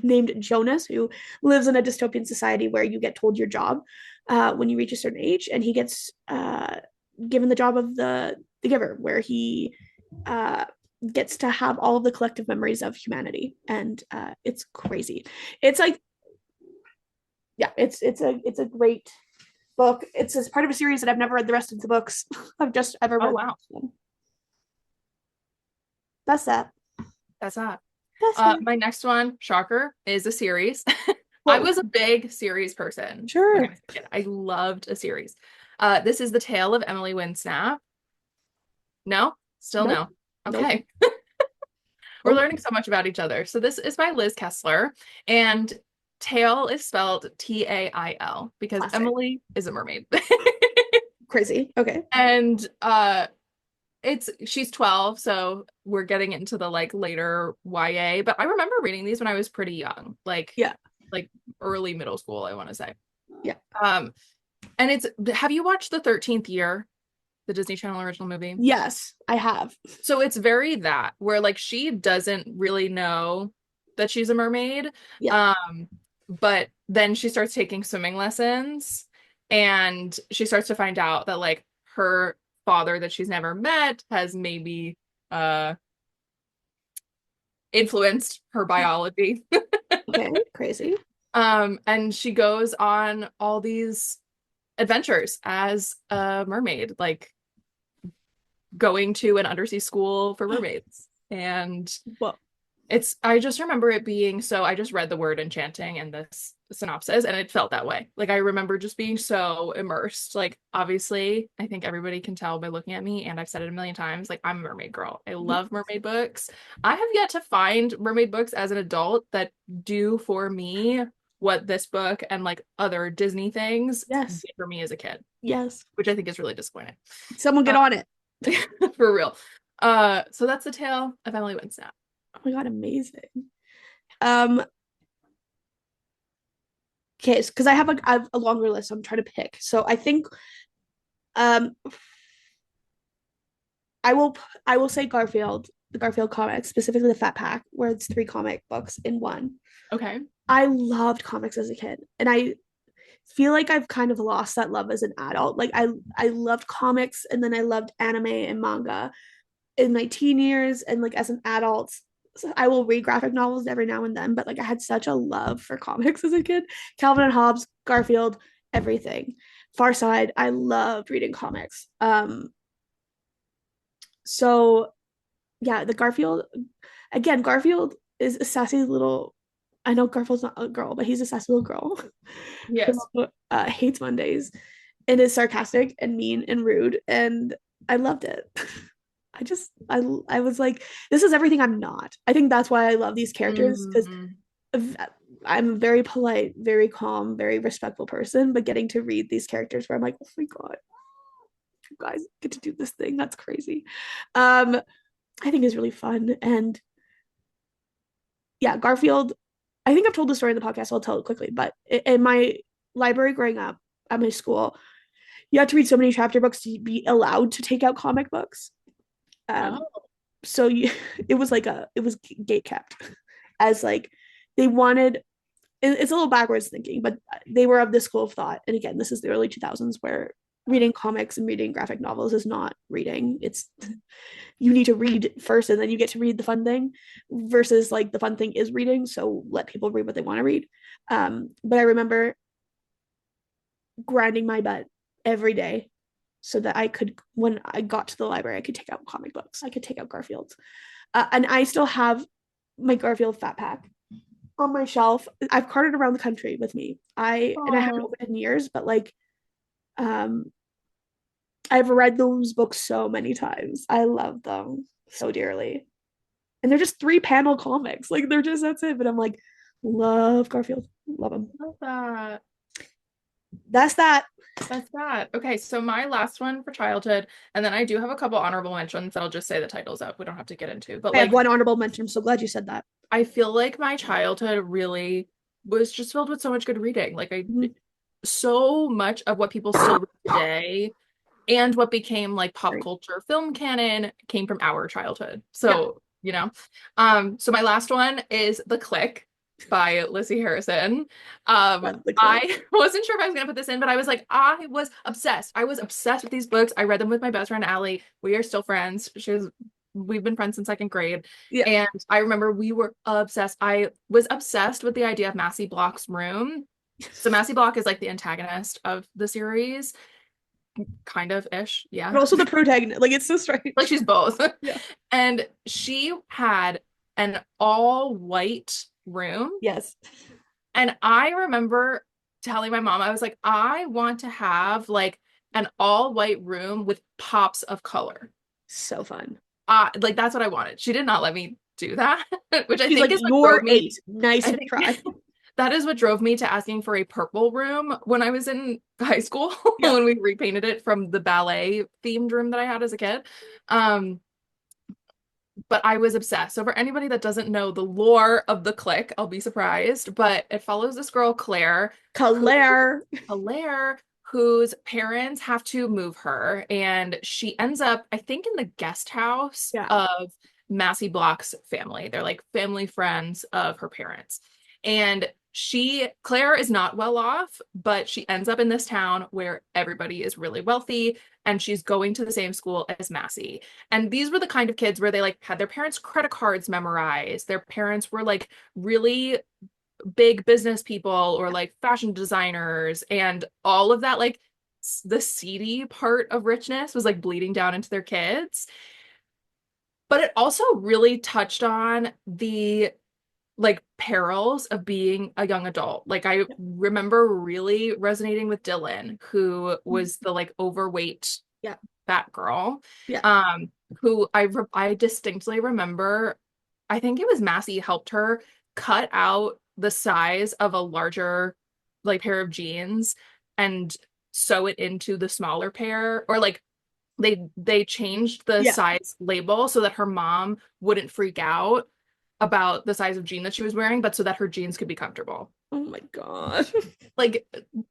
named Jonas who lives in a dystopian society where you get told your job when you reach a certain age, and he gets given the job of the Giver, where he uh, gets to have all of the collective memories of humanity, and it's crazy. It's like, yeah, it's a great book. It's part of a series that I've never read the rest of the books. I've just ever Oh read wow. one. That's that. That's that. That's that. My next one, shocker, is a series. I Well, was a big series person when I sure. was a kid. I loved a series. This is The Tale of Emily Winsnap. No? Still Nope. no. Nope. Okay. We're Nope. learning so much about each other. So this is by Liz Kessler, and Tail is spelled Tail because Classic. Emily is a mermaid. Crazy. Okay. And she's 12, so we're getting into the like later YA, but I remember reading these when I was pretty young, Yeah. like early middle school, I want to say. Yeah. Um, and have you watched The 13th Year, the Disney Channel original movie? Yes, I have. So it's very that where like she doesn't really know that she's a mermaid. Yeah. But then she starts taking swimming lessons and she starts to find out that like her father that she's never met has maybe uh influenced her biology. Okay. Crazy. And she goes on all these adventures as a mermaid, like going to an undersea school for mermaids. And Well, I just remember it being so, I just read the word enchanting in this synopsis and it felt that way. Like I remember just being so immersed. Like obviously, I think everybody can tell by looking at me, and I've said it a million times, like I'm a mermaid girl. I love mermaid books. I have yet to find mermaid books as an adult that do for me what this book and like other Disney things yes. did for me as a kid, Yes. which I think is really disappointing. Someone get Uh, on it. for real. So that's the tale of Emily Winsnap. Oh my God, amazing. Um, okay, because I have a longer list. So I'm trying to pick. So I think um I will I will say Garfield, the Garfield comics, specifically the Fat Pack, where it's three comic books in one. Okay. I loved comics as a kid, and I feel like I've kind of lost that love as an adult. Like I loved comics, and then I loved anime and manga in my teen years, and like as an adult, so I will read graphic novels every now and then. But like I had such a love for comics as a kid. Calvin and Hobbes, Garfield, everything. Far Side, I loved reading comics. So yeah, the Garfield again. Garfield is a sassy little. I know Garfield's not a girl, but he's a sassy little girl Yes. who hates Mondays and is sarcastic and mean and rude, and I loved it. I was like, this is everything I'm not. I think that's why I love these characters because Mm, I'm a very polite, very calm, very respectful person, but getting to read these characters where I'm like, oh my God, you guys get to do this thing. That's crazy. Um, I think is really fun. And yeah, Garfield, I think I've told the story in the podcast, so I'll tell it quickly. But in my library growing up at my school, you had to read so many chapter books to be allowed to take out comic books. Um, oh, so you, it was gate kept as like they wanted. It's a little backwards thinking, but they were of this school of thought. And again, this is the early 2000s where reading comics and reading graphic novels is not reading. It's you need to read first and then you get to read the fun thing versus like the fun thing is reading. So let people read what they want to read. But I remember grinding my butt every day so that I could, when I got to the library, I could take out comic books. I could take out Garfield's. And I still have my Garfield Fat Pack on my shelf. I've carted around the country with me. And I haven't oh, opened it in years, but like um I've read those books so many times. I love them so dearly. And they're just three panel comics. Like they're just that's it. But I'm like, love Garfield. Love him. love that. That's that. That's that. Okay, so my last one for childhood, and then I do have a couple honorable mentions that I'll just say the titles of. We don't have to get into, but I have like one honorable mention. I'm so glad you said that. I feel like my childhood really was just filled with so much good reading. Like I Mhm. so much of what people still read today and what became like pop Right. culture film canon came from our childhood. Yeah. So, you know. So my last one is The Click by Lizzie Harrison. That's the click. I wasn't sure if I was gonna put this in, but I was like, I was obsessed. I was obsessed with these books. I read them with my best friend Allie. We are still friends. We've been friends since second grade. Yeah. And I remember we were obsessed. I was obsessed with the idea of Massey Block's room. So Massey Block is like the antagonist of the series, kind of ish. But Yeah. also the protagonist. Like it's so Like strange. she's both. Yeah. And she had an all white room. Yes. And I remember telling my mom, I was like, I want to have like an all white room with pops of color. So fun. Like that's what I wanted. She did not let me do that, which I She's think like, is what drove you're me. 8. Nice I think try. that is what drove me to asking for a purple room when I was in high school Yeah. when we repainted it from the ballet themed room that I had as a kid. Um, but I was obsessed. So for anybody that doesn't know the lore of the clique, I'll be surprised. But it follows this girl, who Claire. Claire, whose parents have to move her, and she ends up, I think, in the guest house Yeah. of Massey Block's family. They're like family friends of her parents. And Claire is not well off, but she ends up in this town where everybody is really wealthy, and she's going to the same school as Massey. And these were the kind of kids where they like had their parents' credit cards memorized. Their parents were like really big business people or like fashion designers, and all of that like the seedy part of richness was like bleeding down into their kids. But it also really touched on the like perils of being a young adult. Like I remember really resonating with Dylan, who was the like overweight Yeah. fat girl, Yeah. um, who I distinctly remember. I think it was Massey helped her cut out the size of a larger like pair of jeans and sew it into the smaller pair, or like they changed the Yeah. size label so that her mom wouldn't freak out about the size of jean that she was wearing, but so that her jeans could be comfortable. Oh my God. Like,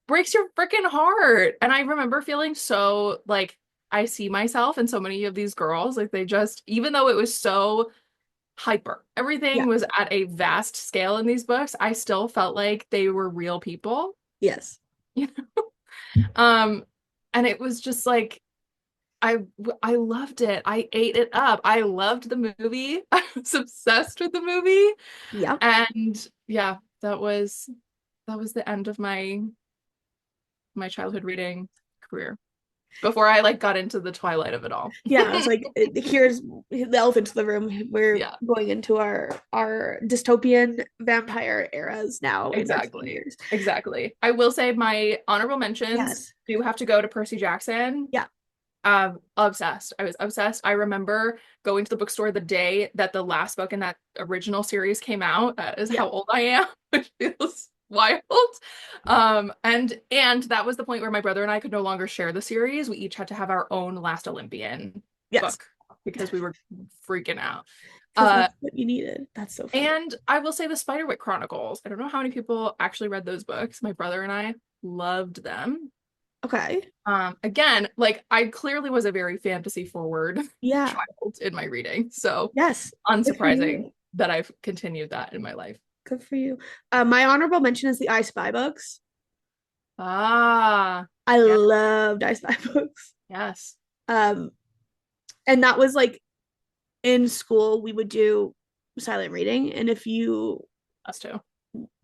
breaks your freaking heart. And I remember feeling so like I see myself in so many of these girls. Like they just, even though it was so hyper, Yeah. everything was at a vast scale in these books, I still felt like they were real people. Yes. You know? Um, and it was just like I I loved it. I ate it up. I loved the movie. I was obsessed with the movie. Yeah. And yeah, that was the end of my childhood reading career before I like got into the twilight of it all. Yeah, it's like here's the elephant in the room. We're Yeah, going into our dystopian vampire eras now in our teen exactly. years. Exactly. I will say my honorable mentions Yes. do have to go to Percy Jackson. Yeah. Obsessed. I was obsessed. I remember going to the bookstore the day that the last book in that original series came out. That is Yeah. how old I am, which feels wild. And that was the point where my brother and I could no longer share the series. We each had to have our own Last Olympian Yes. book because we were freaking out. Because Uh, that's what you needed. That's so funny. and I will say the Spiderwick Chronicles. I don't know how many people actually read those books. My brother and I loved them. Okay. Again, like I clearly was a very fantasy forward Yeah. child in my reading, so Yes. Good for unsurprising you. that I've continued that in my life. Good for you. My honorable mention is the I Spy books. Ah, I yeah, loved I Spy books. yes, Um, and that was like in school we would do silent reading, and if you us too.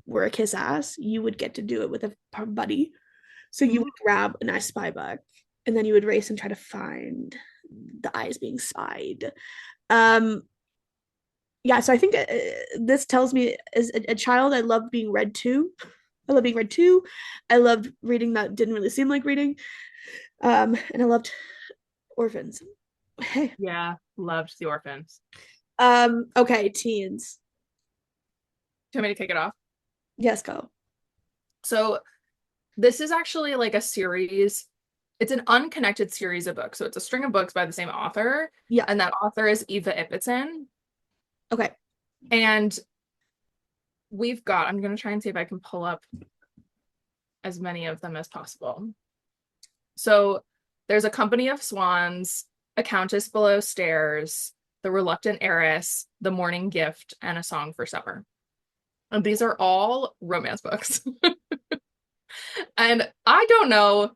were a kiss ass, you would get to do it with a buddy. So you Mhm. would grab an I Spy book, and then you would race and try to find the eyes being spied. Um, yeah, so I think this tells me as a child, I loved being read to. I loved being read to. I loved reading that didn't really seem like reading. And I loved orphans. Hey. Yeah, loved The Orphans. Okay, teens. Do you want me to kick it off? Yes, go. So this is actually like a series. It's an unconnected series of books. So it's a string of books by the same author, Yeah. and that author is Eva Ibbotson. Okay. And I'm going to try and see if I can pull up as many of them as possible. So there's A Company of Swans, A Countess Below Stairs, The Reluctant Heiress, The Morning Gift, and A Song for Summer. And these are all romance books. And I don't know,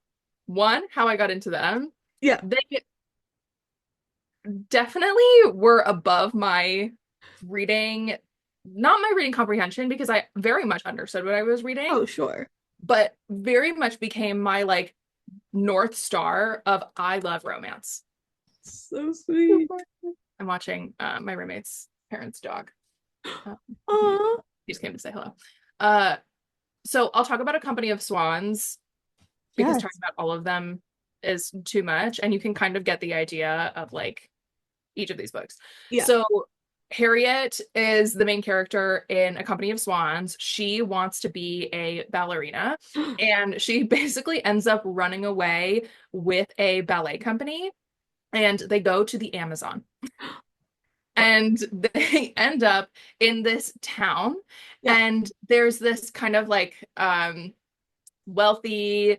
one, how I got into them. Yeah. They definitely were above my reading, not my reading comprehension, because I very much understood what I was reading, Oh, sure. but very much became my like North Star of I love romance. So sweet. I'm watching my roommate's parents' dog. Uh, he, Aw. he just came to say hello. Uh, so I'll talk about A Company of Swans because Yes. talking about all of them is too much, and you can kind of get the idea of like each of these books. Yeah. So Harriet is the main character in A Company of Swans. She wants to be a ballerina, and she basically ends up running away with a ballet company, and they go to the Amazon. And they end up in this town, Yeah. and there's this kind of like wealthy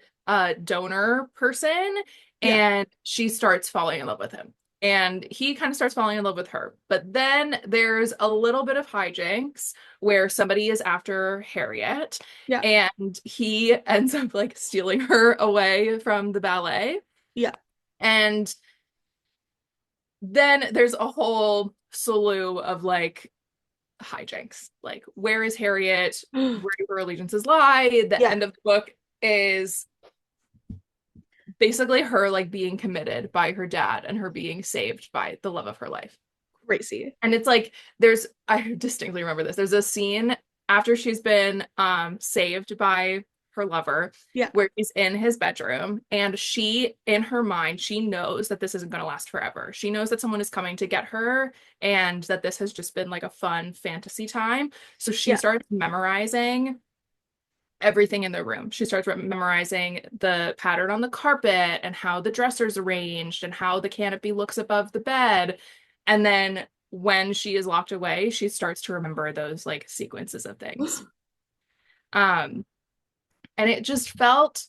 donor person, Yeah. and she starts falling in love with him. And he kind of starts falling in love with her. But then there's a little bit of hijinks where somebody is after Harriet, Yeah. and he ends up like stealing her away from the ballet. Yeah. And then there's a whole slew of like hijinks. Like, where is Harriet? Where do her allegiances lie? The Yeah. end of the book is basically her like being committed by her dad and her being saved by the love of her life. Crazy. And it's like I distinctly remember this. There's a scene after she's been saved by her lover Yeah. where he's in his bedroom, and she in her mind she knows that this isn't going to last forever. She knows that someone is coming to get her and that this has just been like a fun fantasy time. So she Yeah. starts memorizing everything in the room. She starts memorizing the pattern on the carpet and how the dresser's arranged and how the canopy looks above the bed. And then when she is locked away, she starts to remember those like sequences of things. Um, and it just felt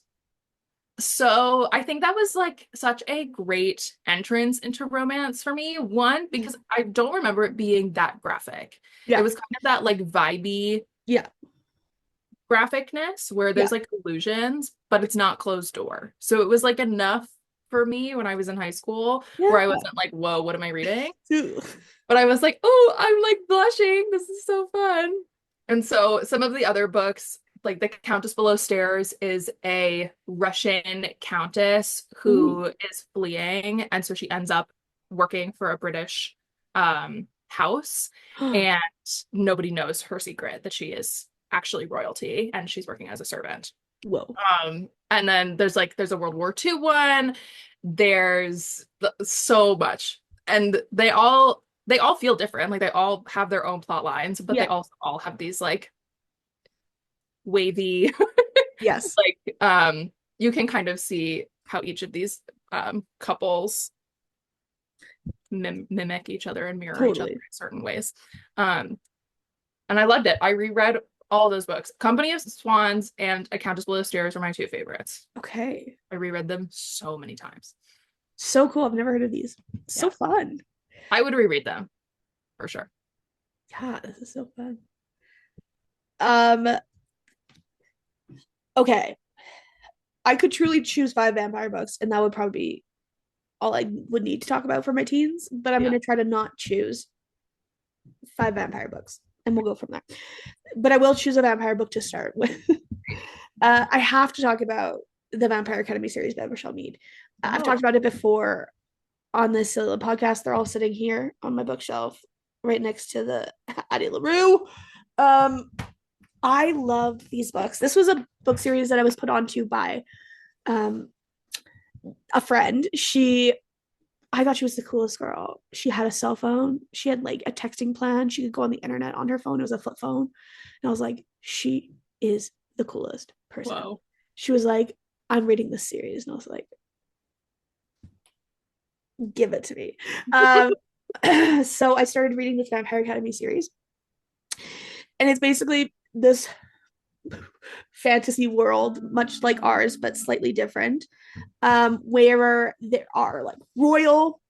so, I think that was like such a great entrance into romance for me. One, because I don't remember it being that graphic. It Yeah. was kind of that like vibey Yeah. graphicness where Yeah. there's like illusions, but it's not closed door. So it was like enough for me when I was in high school where I Yeah. wasn't like, whoa, what am I reading? Ooh. But I was like, oh, I'm like blushing. This is so fun. And so some of the other books, like The Countess Below Stairs, is a Russian countess Ooh. who is fleeing. And so she ends up working for a British house. And nobody knows her secret that she is actually royalty and she's working as a servant. Whoa. And then there's a World War II one. There's so much. And they all feel different. Like they all have their own plot lines, but they Yeah. also all have these like wavy Yes. like you can kind of see how each of these couples mimic each other and mirror each other Totally. in certain ways. Um and I loved it. I reread all those books. Company of Swans and A Countess Below Stairs are my two favorites. Okay. I reread them so many times. So cool. I've never heard of these. So Yeah. fun. I would reread them for sure. Yeah, this is so fun. Um, okay. I could truly choose five vampire books, and that would probably be all I would need to talk about for my teens, but I'm Yeah. gonna try to not choose five vampire books, and we'll go from there. But I will choose a vampire book to start with. I have to talk about the Vampire Academy series by Michelle Mead. I've Oh, talked about it before on this podcast. They're all sitting here on my bookshelf, right next to the Addie LaRue. Um, I love these books. This was a book series that I was put onto by um, a friend. I thought she was the coolest girl. She had a cell phone. She had like a texting plan. She could go on the internet on her phone. It was a flip phone. And I was like, she is the coolest person. whoa. She was like, I'm reading this series. And I was like, give it to me. Um, so I started reading this Vampire Academy series. And it's basically this fantasy world, much like ours, but slightly different, where there are like royal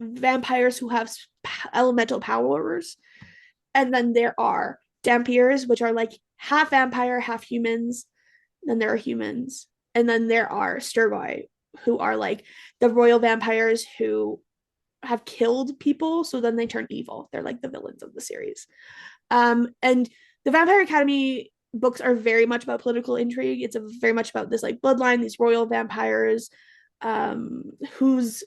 vampires who have elemental powers, and then there are Dampiers, which are like half vampire, half humans. Then there are humans, and then there are Sturgoi, who are like the royal vampires who have killed people, so then they turn evil. They're like the villains of the series. And the Vampire Academy books are very much about political intrigue. It's very much about this like bloodline, these royal vampires, who's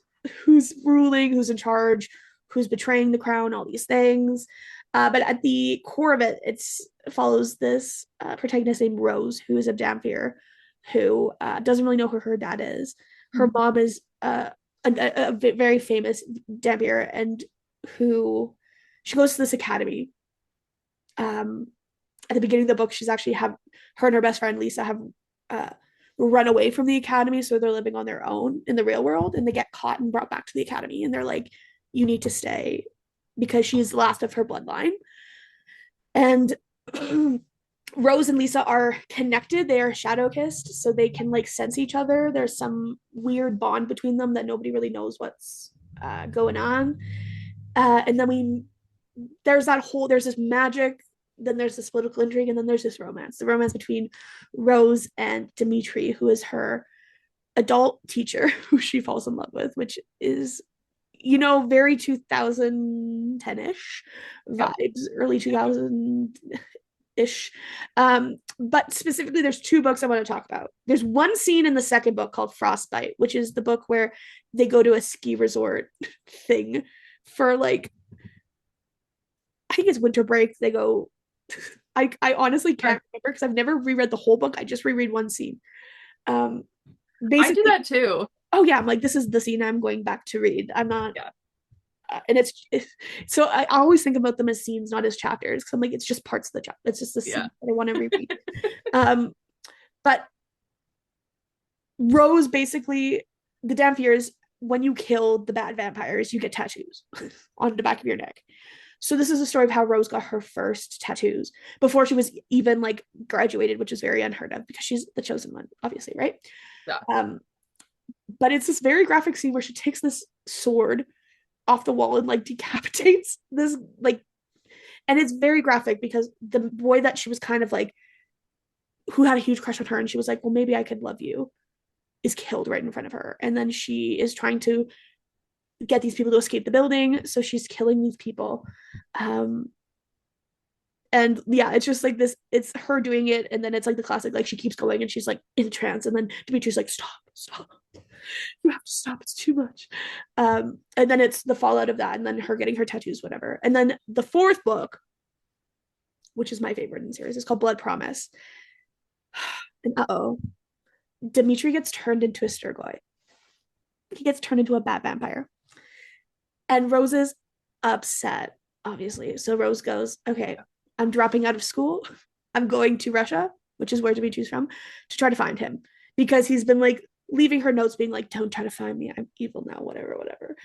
ruling, who's in charge, who's betraying the crown, all these things. But at the core of it, it follows this protagonist named Rose, who is a Dampier, who doesn't really know who her dad is. Her mom is a very famous Dampier, and who she goes to this academy. At the beginning of the book, she's actually have her and her best friend Lisa have uh, run away from the academy, so they're living on their own in the real world, and they get caught and brought back to the academy, and they're like, "You need to stay," because she's the last of her bloodline. And Rose and Lisa are connected. They are shadow kissed, so they can like sense each other. There's some weird bond between them that nobody really knows what's going on. And then there's this magic, then there's this political intrigue, and then there's this romance. The romance between Rose and Dimitri, who is her adult teacher, who she falls in love with, which is, very 2010-ish Yeah. vibes, early 2000-ish. But specifically, there's two books I want to talk about. There's one scene in the second book called Frostbite, which is the book where they go to a ski resort thing for like, I think it's winter break. They go. I honestly can't remember because I've never reread the whole book. I just reread one scene. Um, I do basically, that too. oh yeah, I'm like, this is the scene I'm going back to read. I'm not. Yeah. And so I always think about them as scenes, not as chapters, because I'm like, it's just parts of the chapter. It's just the Yeah. scene that I want to reread. Um, but Rose basically, the Dampiers, when you kill the bad vampires, you get tattoos on the back of your neck. So this is a story of how Rose got her first tattoos before she was even like graduated, which is very unheard of because she's the chosen one, obviously, right? Yeah. Um, but it's this very graphic scene where she takes this sword off the wall and like decapitates this like, and it's very graphic because the boy that she was kind of like who had a huge crush on her and she was like, well, maybe I could love you, is killed right in front of her. And then she is trying to get these people to escape the building. So she's killing these people. Um, and yeah, it's just like this, it's her doing it. And then it's like the classic, like she keeps going and she's like in trance. And then Dimitri's like, stop, stop. You have to stop. It's too much. And then it's the fallout of that. And then her getting her tattoos, whatever. And then the fourth book, which is my favorite in the series, is called Blood Promise. And oh, Dimitri gets turned into a Sturgoy. He gets turned into a bat vampire. And Rose is upset, obviously. So Rose goes, okay, I'm dropping out of school. I'm going to Russia, which is where Dimitri's from, to try to find him because he's been like leaving her notes being like, don't try to find me. I'm evil now, whatever, whatever.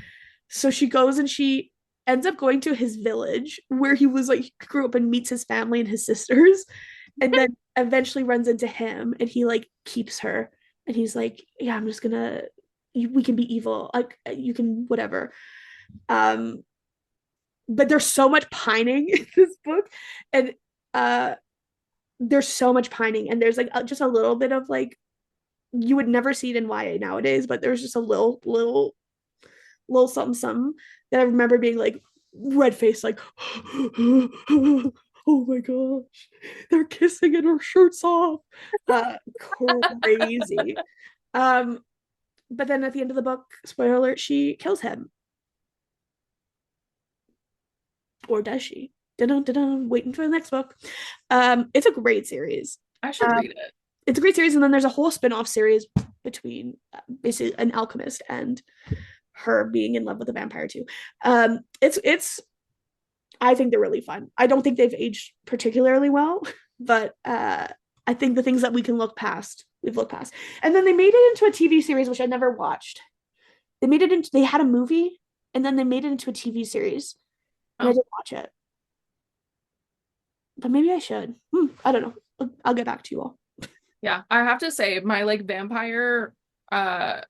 So she goes and she ends up going to his village where he was like, he grew up and meets his family and his sisters. And then eventually runs into him and he like keeps her. And he's like, yeah, I'm just gonna, we can be evil. Like, you can, whatever. Um, but there's so much pining in this book, and uh, there's so much pining, and there's like just a little bit of like you would never see it in YA nowadays, but there's just a little something something that I remember being like red face, like oh my gosh, they're kissing and her shirt's off, crazy. Um, but then at the end of the book, spoiler alert, she kills him, or does she? Dun-dun-dun-dun, waiting for the next book. It's a great series. I should Um, read it. it's a great series, and then there's a whole spin-off series between basically an alchemist and her being in love with a vampire too. It's I think they're really fun. I don't think they've aged particularly well, but I think the things that we can look past, we've looked past. And then they made it into a TV series, which I never watched. They had a movie, and then they made it into a TV series, and I Oh, didn't watch it. But maybe I should. I don't know. I'll get back to you all. yeah. I have to say, my like vampire uh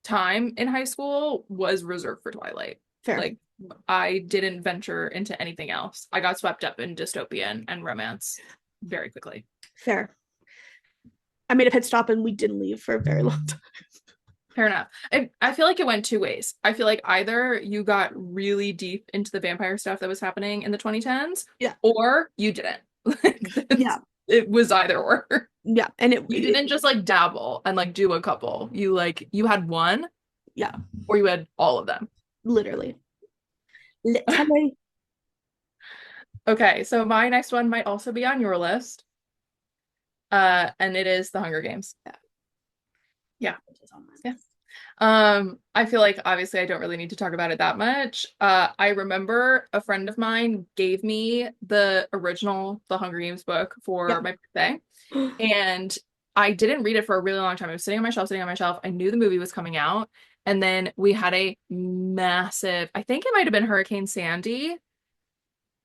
time in high school was reserved for Twilight. Fair, Like I didn't venture into anything else. I got swept up in dystopian and romance very quickly. fair. I made a pit stop and we didn't leave for a very long time. Fair enough. I feel like it went two ways. I feel like either you got really deep into the vampire stuff that was happening in the 2010s, Yeah, or you didn't. Like yeah, it was either or. yeah. And You didn't just like dabble and like do a couple. You had one yeah, or you had all of them. literally. Literally. Okay, so my next one might also be on your list. And it is The Hunger Games. Yeah. Yeah. Yeah. I feel like obviously I don't really need to talk about it that much. I remember a friend of mine gave me the original The Hunger Games book Yeah. for my birthday, and I didn't read it for a really long time. It was sitting on my shelf, sitting on my shelf. I knew the movie was coming out, and then we had a massive, I think it might have been Hurricane Sandy.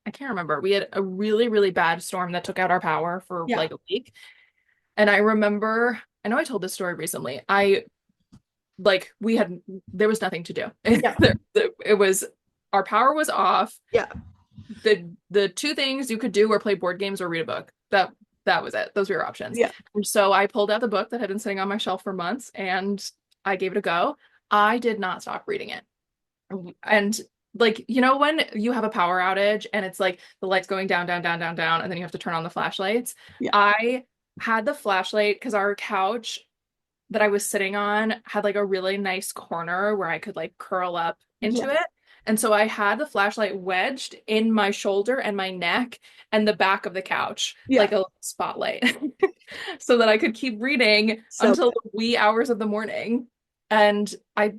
I can't remember. We had a really, really bad storm that took out our power for Yeah. like a week. And I remember, I know I told this story recently. I like we had there was nothing to do. Yeah. It was our power was off. Yeah. The two things you could do were play board games or read a book. That was it. Those were your options. Yeah. And so I pulled out the book that had been sitting on my shelf for months and I gave it a go. I did not stop reading it. And like, you know, when you have a power outage and it's like the lights going down, down, down, down, down, and then you have to turn on the flashlights. Yeah. I had the flashlight because our couch that I was sitting on had like a really nice corner where I could like curl up into Yeah. it. And so I had the flashlight wedged in my shoulder and my neck and the back of the couch, Yeah. like a spotlight, so that I could keep reading So until the wee hours of the morning. And I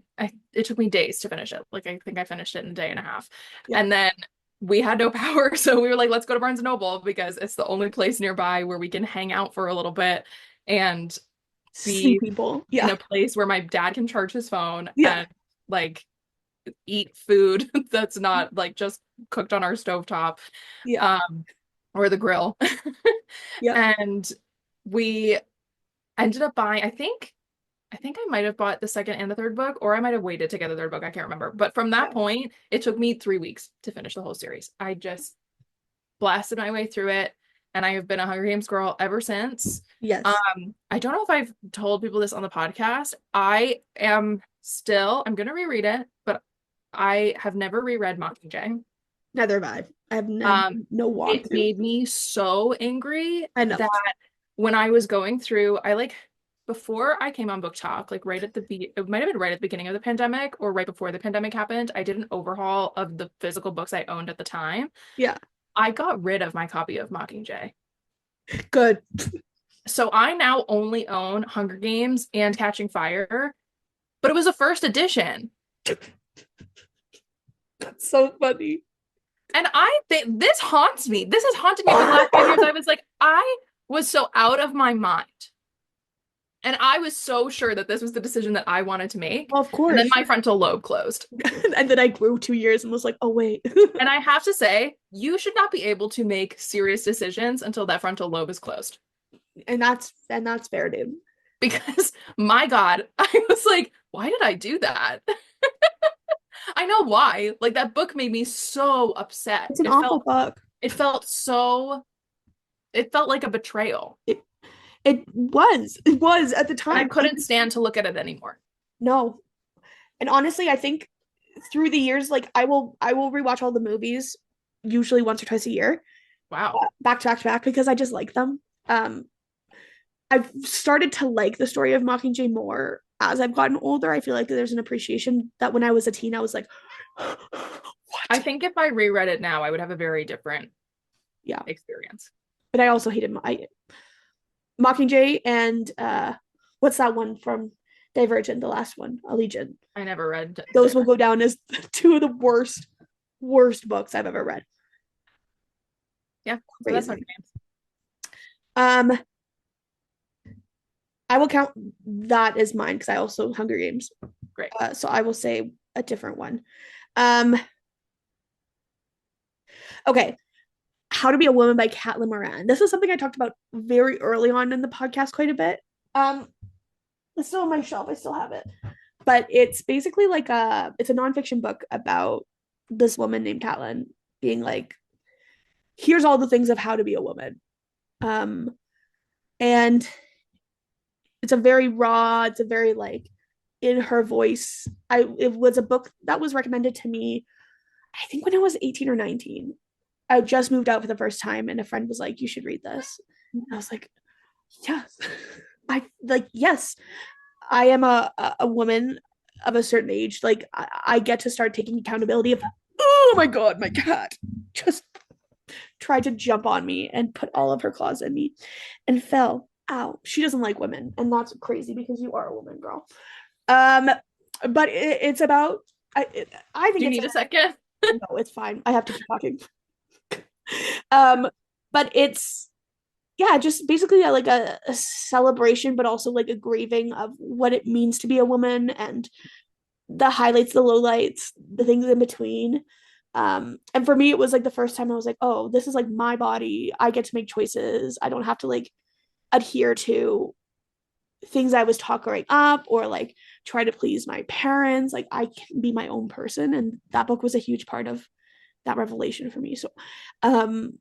it took me days to finish it. Like I think I finished it in a day and a half. Yeah. And then we had no power, so we were like, let's go to Barnes and Noble because it's the only place nearby where we can hang out for a little bit and See be people. in Yeah. a place where my dad can charge his phone Yeah. and like eat food that's not like just cooked on our stovetop Yeah. um or the grill. Yeah. And we ended up buying, I think I might have bought the second and the third book, or I might have waited to get the third book. I can't remember. But from that Yeah. point, it took me 3 weeks to finish the whole series. I just blasted my way through it, and I have been a Hunger Games girl ever since. Yes. I don't know if I've told people this on the podcast. I'm gonna reread it, but I have never reread Mockingjay. Neither have I. I have Um, no want it to. made me so angry I know. that when I was going through, I like before I came on Book Talk, like right at it might have been right at the beginning of the pandemic or right before the pandemic happened, I did an overhaul of the physical books I owned at the time. Yeah. I got rid of my copy of Mockingjay. Good. So I now only own Hunger Games and Catching Fire, but it was a first edition. That's so funny. And I think this haunts me. This has haunted me for the last 5 years. I was like, I was so out of my mind. And I was so sure that this was the decision that I wanted to make. Well, of And then course. my frontal lobe closed. And then I grew 2 years and was like, oh wait. And I have to say, you should not be able to make serious decisions until that frontal lobe is closed. And that's fair, dude. Because my God, I was like, why did I do that? I know why. Like that book made me so upset. It's an awful book. It felt so, it felt like a betrayal. It it was at the And I time. couldn't stand to look at it anymore. No. And honestly, I think through the years, like I will rewatch all the movies usually once or twice a year, Wow. back to back to back because I just like them. Um, I've started to like the story of Mockingjay more as I've gotten older. I feel like there's an appreciation that when I was a teen, I was like, I what? think if I reread it now, I would have a very different Yeah. experience. But I also hated Mockingjay and what's that one from Divergent, the last one, Allegiant. I never read Those will go down as two of the worst books I've ever read. Yeah, so that's Crazy. Hunger Games. Um, I will count that as mine because I also Hunger Games. Great. So I will say a different one. Um, okay. How to Be a Woman by Caitlin Moran. This is something I talked about very early on in the podcast quite a bit. It's still on my shelf. I still have it. But it's basically like it's a nonfiction book about this woman named Caitlin being like, here's all the things of how to be a woman. And it's a very raw, it's a very like in her voice. It was a book that was recommended to me, I think when I was 18 or 19. I just moved out for the first time and a friend was like, you should read this. And I was like, yes. I like, yes, I am a woman of a certain age. Like I get to start taking accountability of, oh my God, my cat just tried to jump on me and put all of her claws in me and fell. Ow. She doesn't like women. And that's crazy because you are a woman, girl. Um, but it's about, I Do think you it's, need a second? no, it's fine. I have to keep talking. But it's, yeah, just basically like a celebration, but also like a grieving of what it means to be a woman and the highlights, the lowlights, the things in between. And for me, it was like the first time I was like, oh, this is like my body. I get to make choices. I don't have to like adhere to things I was taught growing up or like try to please my parents. Like I can be my own person. And that book was a huge part of that revelation for me. So um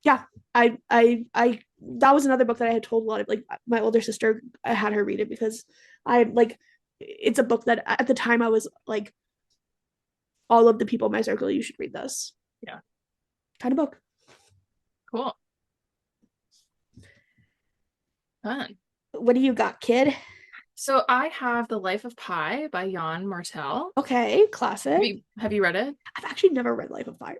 yeah, I that was another book that I had told a lot of like my older sister. I had her read it because I like it's a book that at the time I was like all of the people in my circle, you should read this Yeah, kind of book. cool. Fun. What do you got, kid? So I have The Life of Pi by Jan Martel. Okay, classic. Have you read it? I've actually never read Life of Fire.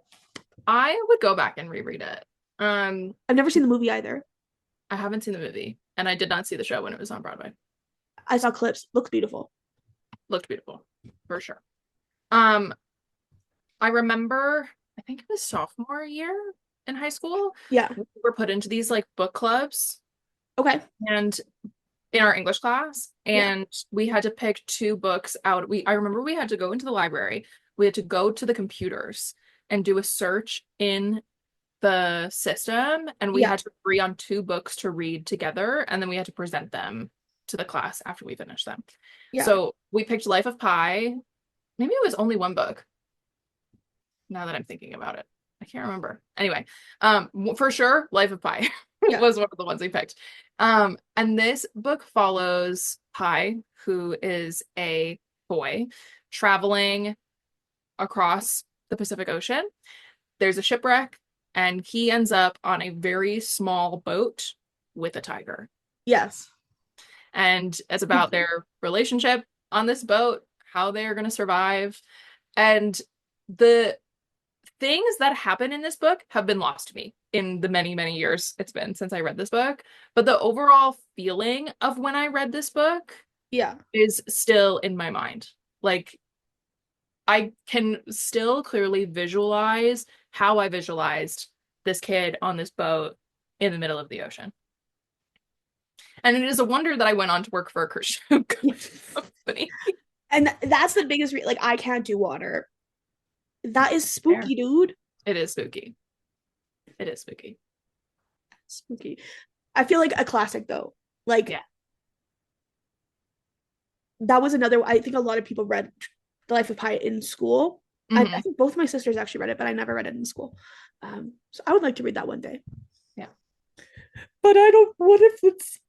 I would go back and reread it. I've never seen the movie either. I haven't seen the movie, and I did not see the show when it was on Broadway. I saw clips. Looks beautiful. Looked beautiful for sure. Um, I remember, I think it was sophomore year in high school, Yeah. we were put into these like book clubs Okay. and in our English class, Yeah. and we had to pick two books out. I remember we had to go into the library, we had to go to the computers and do a search in the system, and we Yeah. had to agree on two books to read together, and then we had to present them to the class after we finished them. Yeah. So we picked Life of Pi. Maybe it was only one book now that I'm thinking about it. I can't remember. Anyway, for sure, Life of Pi Yeah. was one of the ones we picked. And this book follows Pi, who is a boy traveling across the Pacific Ocean. There's a shipwreck, and he ends up on a very small boat with a tiger. Yes. And it's about their relationship on this boat, how they are going to survive. And the things that happen in this book have been lost to me in the many, many years it's been since I read this book. But the overall feeling of when I read this book Yeah. is still in my mind. Like, I can still clearly visualize how I visualized this kid on this boat in the middle of the ocean. And it is a wonder that I went on to work for a cruise ship company. And that's the biggest like I can't do water. That is Fair. spooky, dude. It is spooky. It is spooky. Spooky. I feel like a classic though. Like Yeah. that was another. I think a lot of people read The Life of Pi in school. I Hmm. think both my sisters actually read it, but I never read it in school. So I would like to read that one day. Yeah. But I don't. What if it's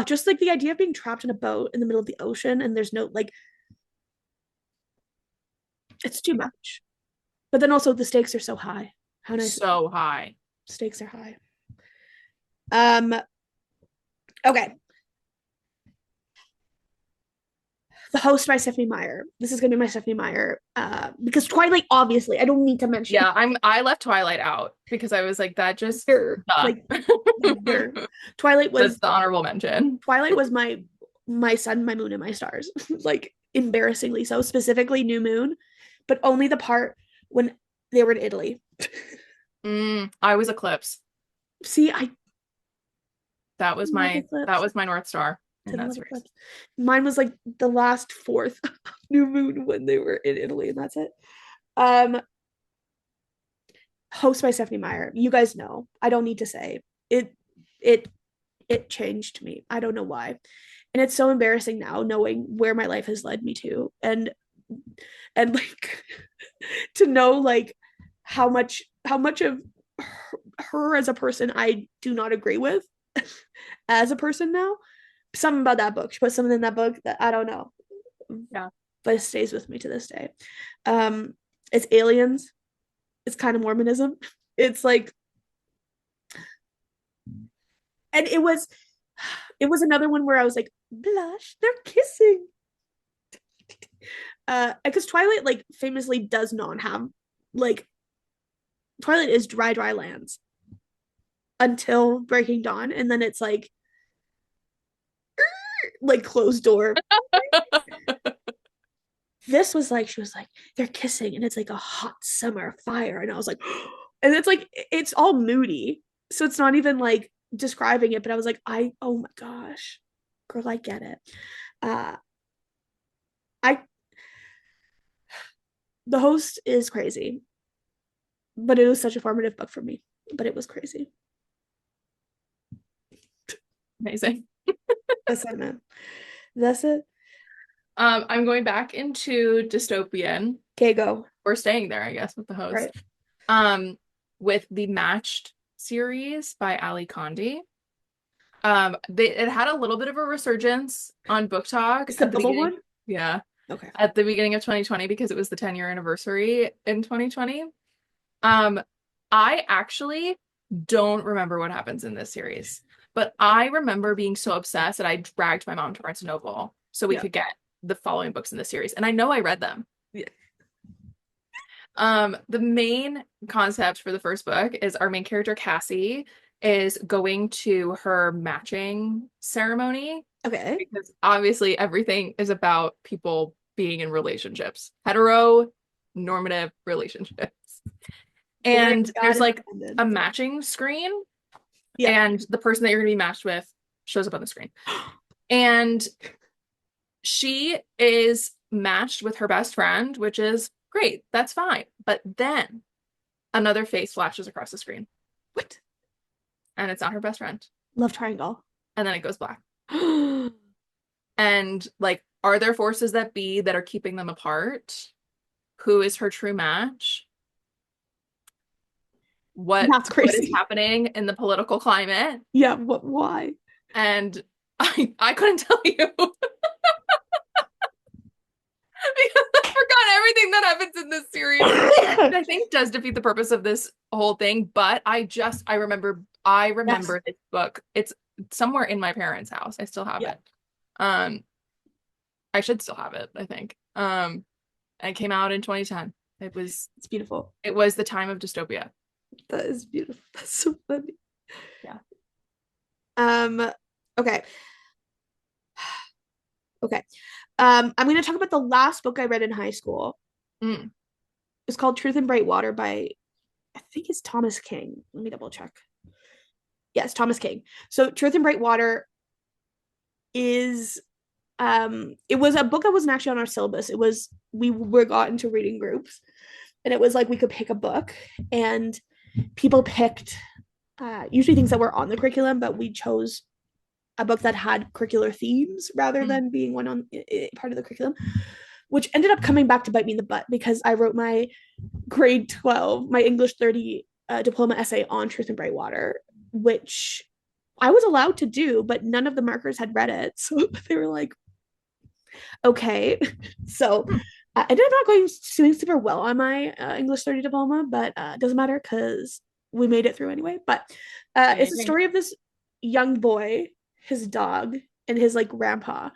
just like the idea of being trapped in a boat in the middle of the ocean and there's no like it's too Yeah. much. But then also the stakes are so high. How nice. So high. Stakes are high. Um. Okay. The Host by Stephanie Meyer. This is gonna be my Stephanie Meyer. Because Twilight, obviously, I don't need to mention. Yeah, I left Twilight out because I was like, that just Her. duh. Like her. Twilight That's was the honorable mention. Twilight was my sun, my moon, and my stars. Like embarrassingly so, specifically New Moon, but only the part when they were in Italy. I was Eclipse. See, I That was love that Eclipse. was my North Star in Didn't that love series. Eclipse. Mine was like the last fourth New Moon when they were in Italy, and that's it. Um, Host by Stephanie Meyer. You guys know. I don't need to say it. It it changed me. I don't know why, and it's so embarrassing now knowing where my life has led me to, and like to know like how much of her as a person I do not agree with as a person now. Something about that book. She put something in that book that I don't know, Yeah. but it stays with me to this day. Um, it's aliens. It's kind of Mormonism. It's like, and it was another one where I was like, blush, they're kissing. Because Twilight like famously does not have like Twilight is dry lands until Breaking Dawn, and then it's like closed door. This was like she was like they're kissing, and it's like a hot summer fire, and I was like, and it's like it's all moody, so it's not even like describing it, but I was like, oh my gosh, girl, I get it. Uh, I The Host is crazy, but it was such a formative book for me. But it was crazy. Amazing. That's it, man. That's it. I'm going back into dystopian. Okay, go. We're staying there, I guess, with the Right. host. Um, with the Matched series by Ali Condi. It had a little bit of a resurgence on Book Talk It's the at the bubble beginning. one. Yeah, Okay. at the beginning of 2020 because it was the 10-year anniversary in 2020. Um, I actually don't remember what happens in this series, but I remember being so obsessed that I dragged my mom to Barnes& and Noble so we Yeah. could get the following books in the series, and I know I read them. Yeah. The main concept for the first book is our main character Cassie is going to her matching ceremony Okay. because obviously everything is about people being in relationships, heteronormative relationships. Whereas And God there's like intended. a matching screen, Yeah. and the person that you're going to be matched with shows up on the screen. And she is matched with her best friend, which is great. That's fine. But then another face flashes across the screen, What? and it's not her best friend. Love triangle. And then it goes black. And like, are there forces that be that are keeping them apart? Who is her true match? That's What is crazy. happening in the political climate? Yeah, what why? And I couldn't tell you because I forgot everything that happens in this series. Which I think does defeat the purpose of this whole thing, but I Yes. remember this book. It's somewhere in my parents' house. I still have Yeah. it. Um, I should still have it, I think. And it came out in 2010. It's beautiful. It was the time of dystopia. That is beautiful. That's so funny. Yeah. Um, okay. Okay. I'm gonna talk about the last book I read in high school. Mm, It's called Truth in Bright Water by I think it's Thomas King. Let me double check. Yes, Thomas King. So Truth in Bright Water is it was a book that wasn't actually on our syllabus. It was we were got into reading groups and it was like we could pick a book and people picked usually things that were on the curriculum, but we chose a book that had curricular themes rather mm, than being one on part of the curriculum, which ended up coming back to bite me in the butt because I wrote my grade 12, my English 30 diploma essay on Truth and Bright Water, which I was allowed to do, but none of the markers had read it. So they were like, okay. So mm. I ended up not doing super well on my English 30 diploma, but it doesn't matter because we made it through anyway. But it's a Amazing. story of this young boy, his dog, and his like grandpa.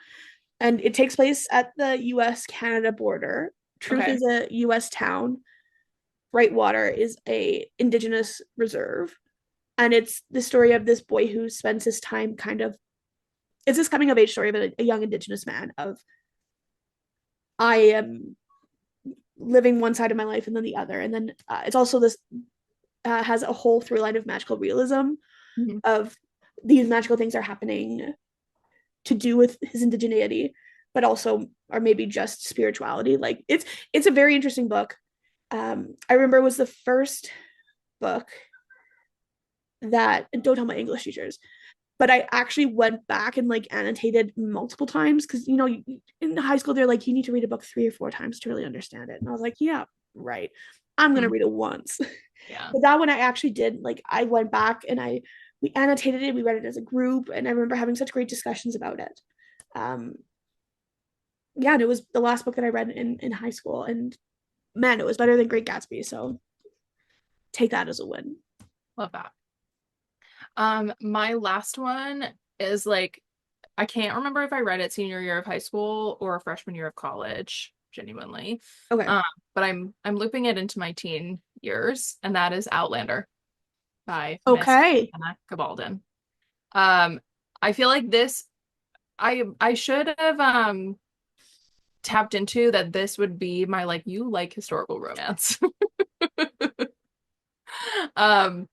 And it takes place at the US Canada border. Truth Okay. is a US town. Brightwater is a indigenous reserve. And it's the story of this boy who spends his time kind of it's this coming of age story of a young indigenous man of I am living one side of my life and then the other. And then it's also this has a whole through line of magical realism Mhm. of these magical things are happening to do with his indigeneity, but also or maybe just spirituality. Like it's a very interesting book. I remember it was the first book that don't tell my English teachers, but I actually went back and like annotated multiple times because you know in high school they're like you need to read a book 3 or 4 times to really understand it, and I was like, yeah, right. I'm gonna Mm. read it once, Yeah. but that one I actually did. Like I went back and I we annotated it, we read it as a group, and I remember having such great discussions about it. Um, yeah, and it was the last book that I read in high school, and man, it was better than Great Gatsby. So take that as a win. Love that. My last one is like I can't remember if I read it senior year of high school or freshman year of college, genuinely. Okay. Um, but I'm looping it into my teen years, and that is Outlander by Miss Okay. Anna Cabaldon. Um, I feel like this I should have tapped into that this would be my like you like historical romance. Um,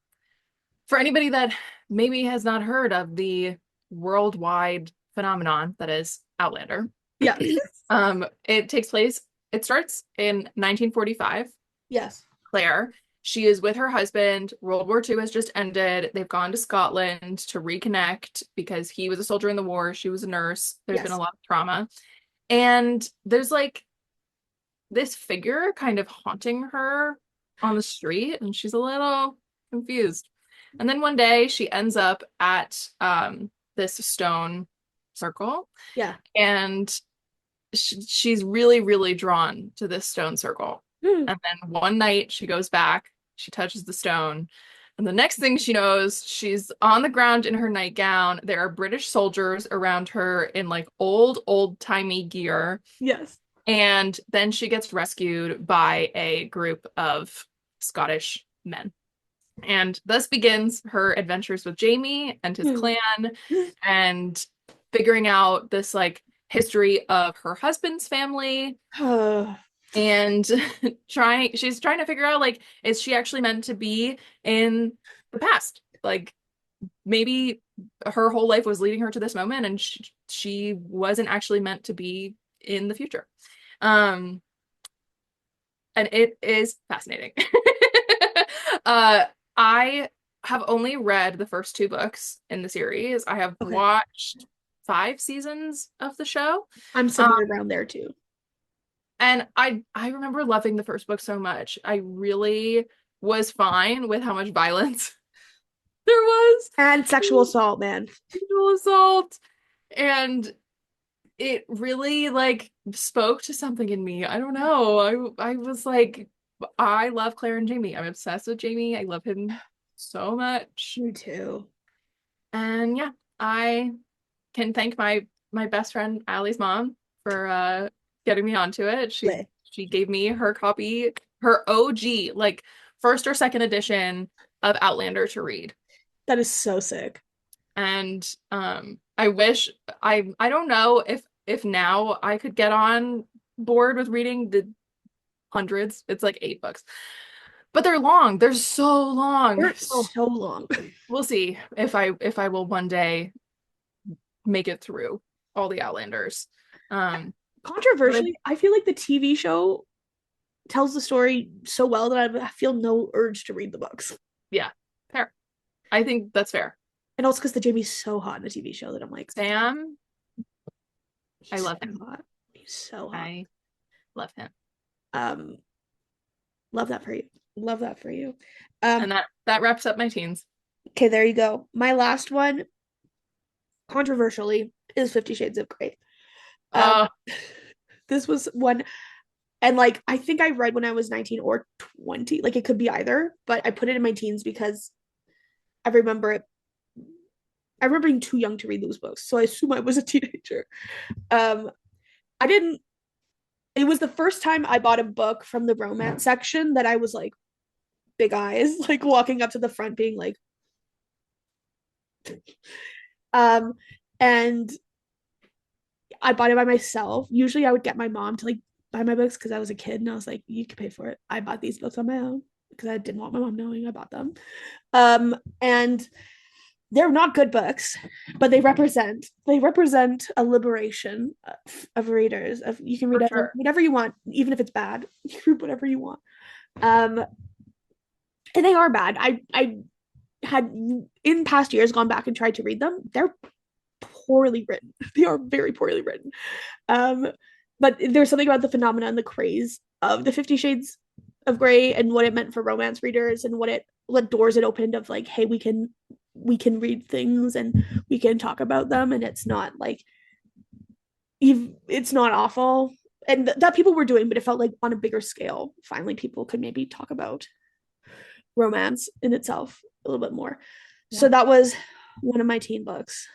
for anybody that maybe has not heard of the worldwide phenomenon that is Outlander, Yeah. it takes place, it starts in 1945. Yes. Claire, she is with her husband. World War II has just ended. They've gone to Scotland to reconnect because he was a soldier in the war. She was a nurse. There's been a Yes. lot of trauma. And there's like this figure kind of haunting her on the street, and she's a little confused. And then one day she ends up at this stone circle, Yeah. and she's really, really drawn to this stone circle. And then one night she goes back, she touches the stone, and the next thing she knows, she's on the ground in her nightgown. There are British soldiers around her in like old-timey gear. Yes. And then she gets rescued by a group of Scottish men. And thus begins her adventures with Jamie and his clan. And figuring out this like history of her husband's family and she's trying to figure out like is she actually meant to be in the past? Like maybe her whole life was leading her to this moment and she wasn't actually meant to be in the future. Um and it is fascinating. uh I have only read the first two books in the series. I have Okay. watched 5 seasons of the show. I'm Um, somewhere around there too. and I remember loving the first book so much. I really was fine with how much violence there was. And sexual assault, man. Sexual assault. And it really like spoke to something in me. I don't know. I was like, I love Claire and Jamie. I'm obsessed with Jamie. I love him so much. Me too. And yeah, I can thank my best friend Allie's mom for getting me onto it. Lit. She gave me her copy, her OG, like first or second edition of Outlander to read. That is so sick. And I wish I don't know if now I could get on board with reading the hundreds. It's like 8 books. But they're long. They're so long. They're So so long. we'll see if I will one day make it through all the Outlanders. But Controversially, I feel like the TV show tells the story so well that I feel no urge to read the books. yeah, fair. I think that's fair. And also because the Jamie's so hot in the TV show that I'm like, Sam, I he's love so him. hot. He's so hot. I love him. Um, love that for you. Love that for you. And that wraps up my teens. Okay, there you go. My last one, controversially, is 50 Shades of Grey. Um, Uh, this was one, and like I think I read when I was 19 or 20. Like it could be either, but I put it in my teens because I remember it. I remember being too young to read those books, so I assume I was a teenager. Um, I didn't. It was the first time I bought a book from the romance section that I was like big eyes, like walking up to the front, being like, um, and I bought it by myself. Usually, I would get my mom to like buy my books because I was a kid and I was like, you can pay for it. I bought these books on my own because I didn't want my mom knowing I bought them. And they're not good books, but they represent a liberation of readers. Of you can read for sure. whatever you want, even if it's bad. You can read whatever you want. Um, and they are bad. I had in past years gone back and tried to read them. They're poorly written. They are very poorly written. Um, but there's something about the phenomena and the craze of the 50 Shades of Grey and what it meant for romance readers and what doors it opened of like, hey, we can read things and we can talk about them and it's not like it's not awful and that people were doing, but it felt like on a bigger scale. Finally, people could maybe talk about romance in itself a little bit more. So Yeah. that was one of my teen books.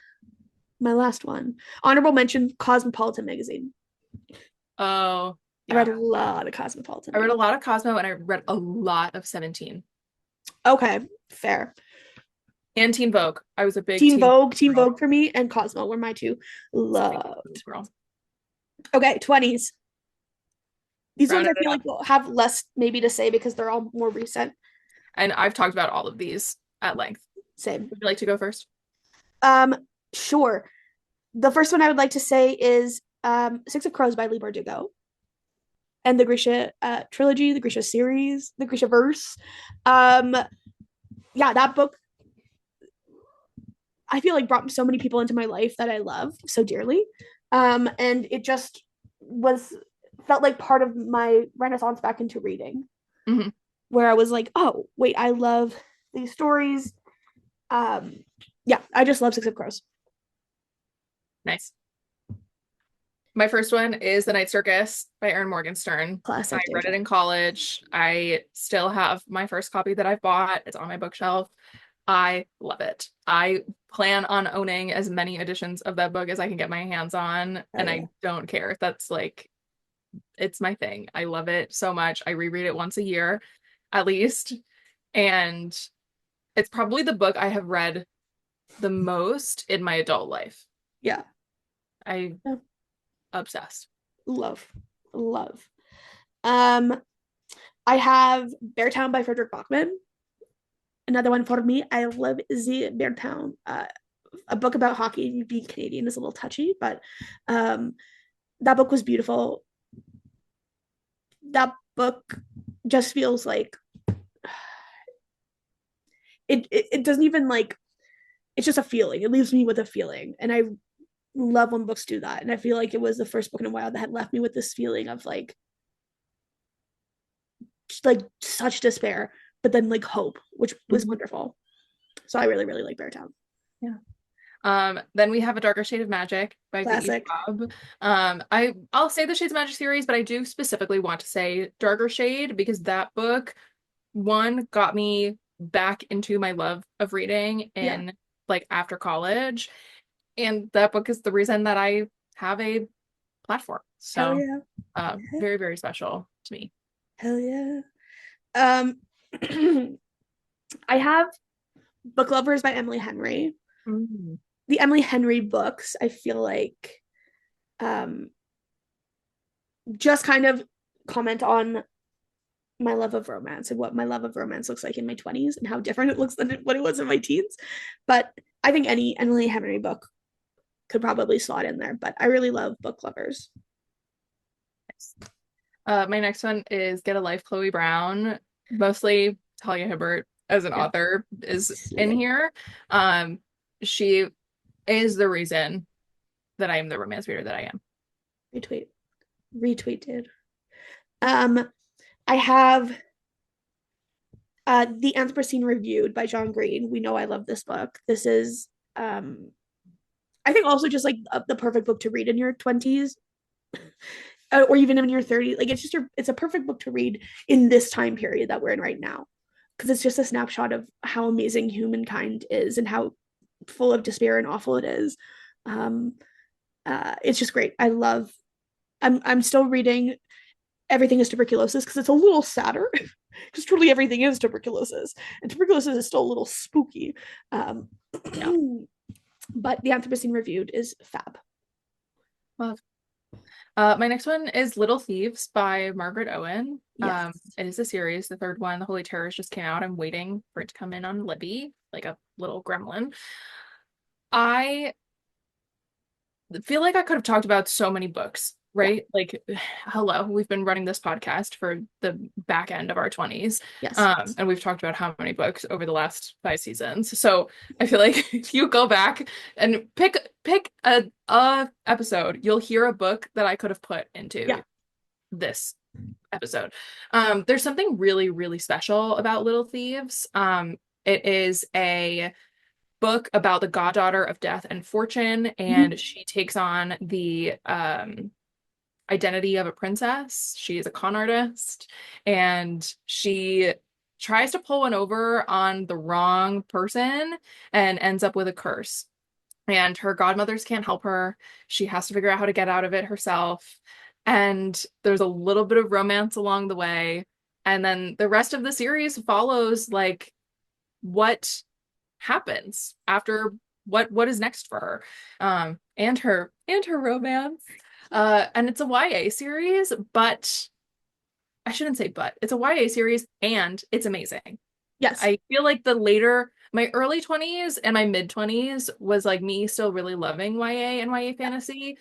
My last one. Honorable mention, Cosmopolitan magazine. Oh, I read yeah. a lot of Cosmopolitan I read a magazine. lot of Cosmo and I read a lot of 17 Okay, fair. and Teen Vogue. I was a big Teen Teen Vogue, Teen girl. Vogue for me, and Cosmo were my two I was a big Teen loved. Vogue girl. Okay, 20s. These ones I Rounded it feel up. like will have less maybe to say because they're all more recent. And I've talked about all of these at length. Same. Would you like to go first? Um, sure. The first one I would like to say is Six of Crows by Lee Bardugo and the Grisha trilogy, the Grisha series, the Grisha verse. Um, yeah, that book I feel like brought so many people into my life that I love so dearly. And it just was felt like part of my renaissance back into reading, Hmm. where I was like, oh, wait, I love these stories. Um, yeah, I just love Six of Crows. Nice. My first one is The Night Circus by Erin Morgenstern. I Classic read it Deja. in college. I still have my first copy that I've bought. It's on my bookshelf. I love it. I plan on owning as many editions of that book as I can get my hands on, Oh, and yeah. I don't care. That's like, it's my thing. I love it so much. I reread it once a year at least, and it's probably the book I have read the most in my adult life. Yeah. I Yeah. obsessed. Love, love. Um, I have Beartown by Frederick Bachman. Another one for me. I love the Beartown. A book about hockey. Being Canadian is a little touchy, but um, that book was beautiful. That book just feels like it doesn't even like it's just a feeling. It leaves me with a feeling, and I love when books do that. And I feel like it was the first book in a while that had left me with this feeling of like such despair, but then like hope, which was Mhm. wonderful. So I really really like Beartown. Yeah. Then we have A Darker Shade of Magic by V.E. Classic. Schwab. I'll say the Shades of Magic series, but I do specifically want to say Darker Shade because that book, one, got me back into my love of reading Yeah. in like after college. And that book is the reason that I have a platform. Hell So, yeah. very, very special to me. Hell yeah. Um, I have Book Lovers by Emily Henry. Mm. The Emily Henry books, I feel like, um, just kind of comment on my love of romance and what my love of romance looks like in my 20s and how different it looks than what it was in my teens. But I think any Emily Henry book could probably slot in there. But I really love Book Lovers. My next one is Get a Life, Chloe Brown. Mostly Talia Hibbert as an Yeah. author is in Slay. here. Um, she is the reason that I am the romance reader that I am. Retweet. Retweeted. Um, I have The Anthropocene Reviewed by John Green. We know I love this book. This is I think also just like the perfect book to read in your 20s or even in your 30s. Like it's a perfect book to read in this time period that we're in right now because it's just a snapshot of how amazing humankind is and how full of despair and awful it is. Um, it's just great. I love. I'm still reading Everything is Tuberculosis because it's a little sadder because truly everything is tuberculosis and tuberculosis is still a little spooky. Um, Yeah. but The Anthropocene Reviewed is fab. Love. My next one is Little Thieves by Margaret Owen. Yes. It is a series. The third one, The Holy Terrors, just came out. I'm waiting for it to come in on Libby, like a little gremlin. I feel like I could have talked about so many books, Yeah. right? Like, hello, we've been running this podcast for the back end of our 20s. Yes. And we've talked about how many books over the last 5 seasons. So I feel like if you go back and pick a episode, you'll hear a book that I could have put Yeah. into this episode. There's something really, really special about Little Thieves. It is a book about the goddaughter of Death and Fortune, Mhm. and she takes on the identity of a princess. She is a con artist, and she tries to pull one over on the wrong person and ends up with a curse. And her godmothers can't help her. She has to figure out how to get out of it herself. And there's a little bit of romance along the way. And then the rest of the series follows like what happens after what is next for her and her romance and it's a YA series but I shouldn't say but it's a YA series and it's amazing. Yes. I feel like the later my early 20s and my mid 20s was like me still really loving YA and YA Yeah. fantasy.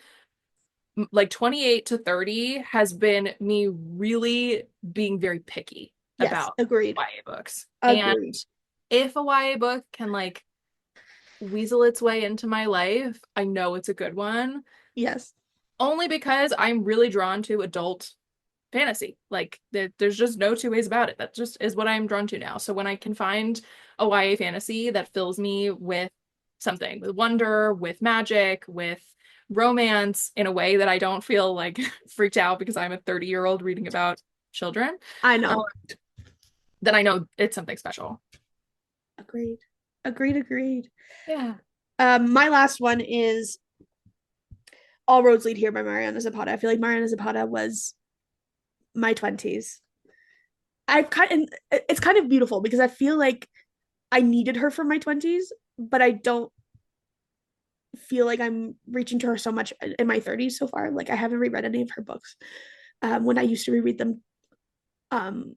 Like 28 to 30 has been me really being very picky Yes. about Agreed. YA books. And Agreed. if a YA book can like weasel its way into my life, I know it's a good one. Yes. Only because I'm really drawn to adult fantasy. Like there's just no two ways about it. That just is what I'm drawn to now. So when I can find a YA fantasy that fills me with something, with wonder, with magic, with romance in a way that I don't feel like freaked out because I'm a 30-year-old reading about children, I uh, know. then I know it's something special. Agreed. Agreed. Agreed. Yeah. My last one is All Roads Lead Here by Mariana Zapata. I feel like Mariana Zapata was my 20s. It's kind of beautiful because I feel like I needed her for my 20s, but I don't feel like I'm reaching to her so much in my 30s so far. Like I haven't reread any of her books. When I used to reread them um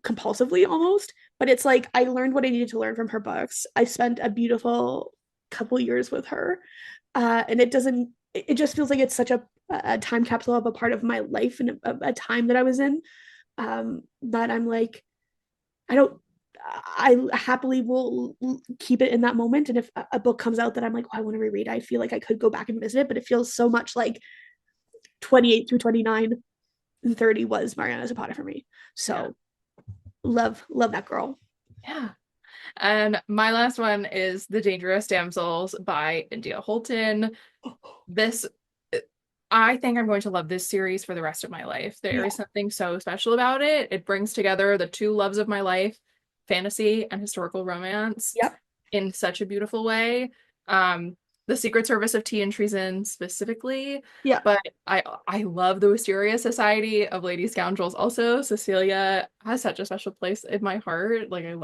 compulsively almost, but it's like I learned what I needed to learn from her books. I spent a beautiful couple years with her. And it doesn't it just feels like it's such a time capsule of a part of my life and a time that I was in, that I'm like I don't I happily will keep it in that moment. And if a book comes out that I'm like, oh, I want to reread, I feel like I could go back and visit it, but it feels so much like 28 through 29 and 30 was Mariana Zapata for me. Yeah. So love that girl. Yeah. And my last one is The Dangerous Damsels by India Holton. This, I think I'm going to love this series for the rest of my life. There Yeah. is something so special about it. It brings together the two loves of my life, fantasy and historical romance, Yep. in such a beautiful way. Um, the Secret Service of Tea and Treason specifically, Yeah. but I love the Wisteria Society of Lady Scoundrels also. Cecilia has such a special place in my heart. Like I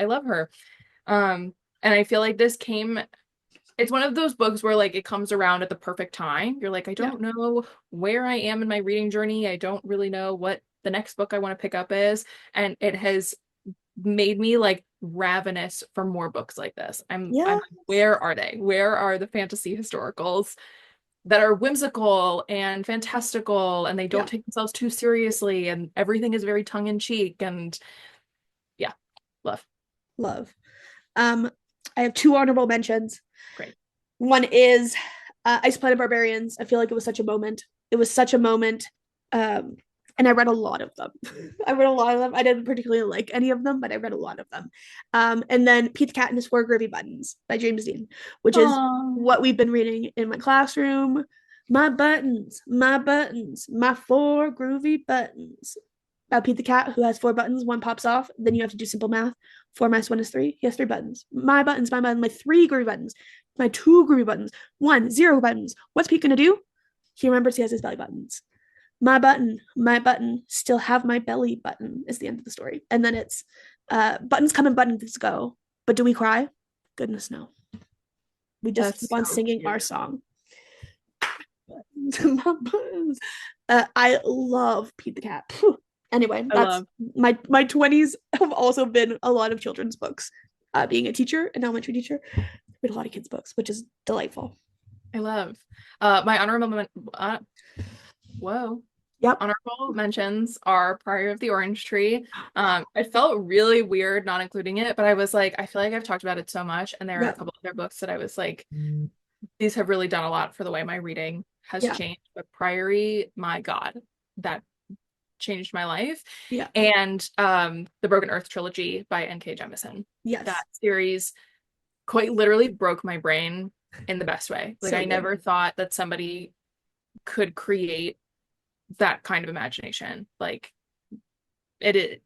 love her. And I feel like this came, it's one of those books where like it comes around at the perfect time. You're like, I Yeah. don't know where I am in my reading journey. I don't really know what the next book I want to pick up is. And it has made me like ravenous for more books like this. I'm Yeah. like, where are they? Where are the fantasy historicals that are whimsical and fantastical and they don't Yeah. take themselves too seriously and everything is very tongue in cheek and yeah, love. Love. Um, I have two honorable mentions. Great. One is Ice Planet Barbarians. I feel like it was such a moment. It was such a moment. Um, and I read a lot of them. I read a lot of them. I didn't particularly like any of them, but I read a lot of them. And then Pete the Cat and His Four Groovy Buttons by James Dean, which is Oh, what we've been reading in my classroom. My buttons, my four groovy buttons. Pete the Cat, who has four buttons, one pops off. Then you have to do simple math. Four minus one is three. He has three buttons. My button, my three groovy buttons, my two groovy buttons, one, zero buttons. What's Pete gonna do? He remembers he has his belly buttons. My button, still have my belly button is the end of the story. And then it's buttons come and buttons go. But do we cry? Goodness, no. We just that's keep on so singing our cute. song. I love Pete the Cat. Anyway, I that's love. my 20s have also been a lot of children's books. Being a teacher, an elementary teacher, I read a lot of kids' books, which is delightful. I love. My whoa. Yep. Honorable mentions are Prior of the Orange Tree. It felt really weird not including it, but I was like, I feel like I've talked about it so much, and there are a Yep. couple other books that I was like, these have really done a lot for the way my reading has Yeah. changed. But Priory, my God, that changed my life. Yeah. And the Broken Earth trilogy by N.K. Jemisin. Yes. That series quite literally broke my brain in the best way. Like So I good. never thought that somebody could create that kind of imagination. Like it is,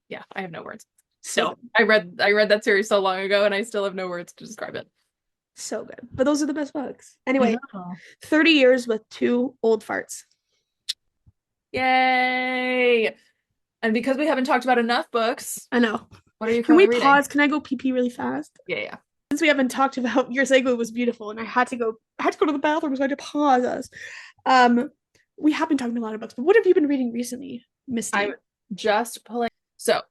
yeah, I have no words. So So good. I read that series so long ago and I still have no words to describe it. So good. But those are the best books. I Anyway, know. 30 years with two old farts. Yay. And because we haven't talked about enough books, I know. what are you Can currently we reading? pause? Can I go pee pee really fast? Yeah, yeah. Since we haven't talked about your segue was beautiful and I had to go to the bathroom, so I had to pause us. Um, we have been talking a lot of books, but what have you been reading recently, I'm Misty? just pulling. So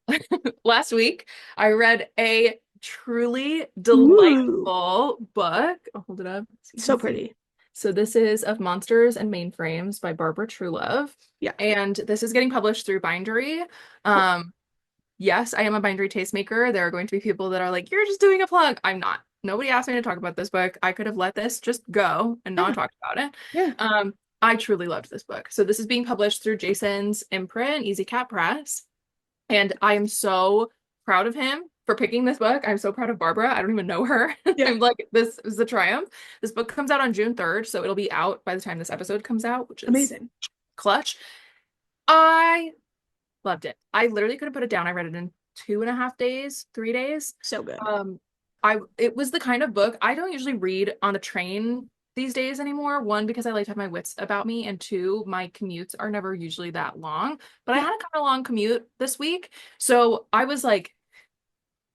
last week I read a truly Ooh, delightful book. I'll hold it up so you can so see. pretty. So this is Of Monsters and Mainframes by Barbara Truelove. Yeah, And this is getting published through Bindery. cool. Yes, I am a Bindery tastemaker. There are going to be people that are like, you're just doing a plug. I'm not. Nobody asked me to talk about this book. I could have let this just go and not Yeah, talked about it. yeah. I truly loved this book. So this is being published through Jason's imprint, Easy Cat Press. And I am so proud of him for picking this book. I'm so proud of Barbara. I don't even know her. Yeah, I'm like, this is a triumph. This book comes out on June 3rd, so it'll be out by the time this episode comes out, which is amazing. clutch. I loved it. I literally couldn't put it down. I read it in 2.5 days, 3 days. So good. Um, it was the kind of book I don't usually read on the train these days anymore. One, because I like to have my wits about me, and two, my commutes are never usually that long. But I Yeah, had a kind of long commute this week, so I was like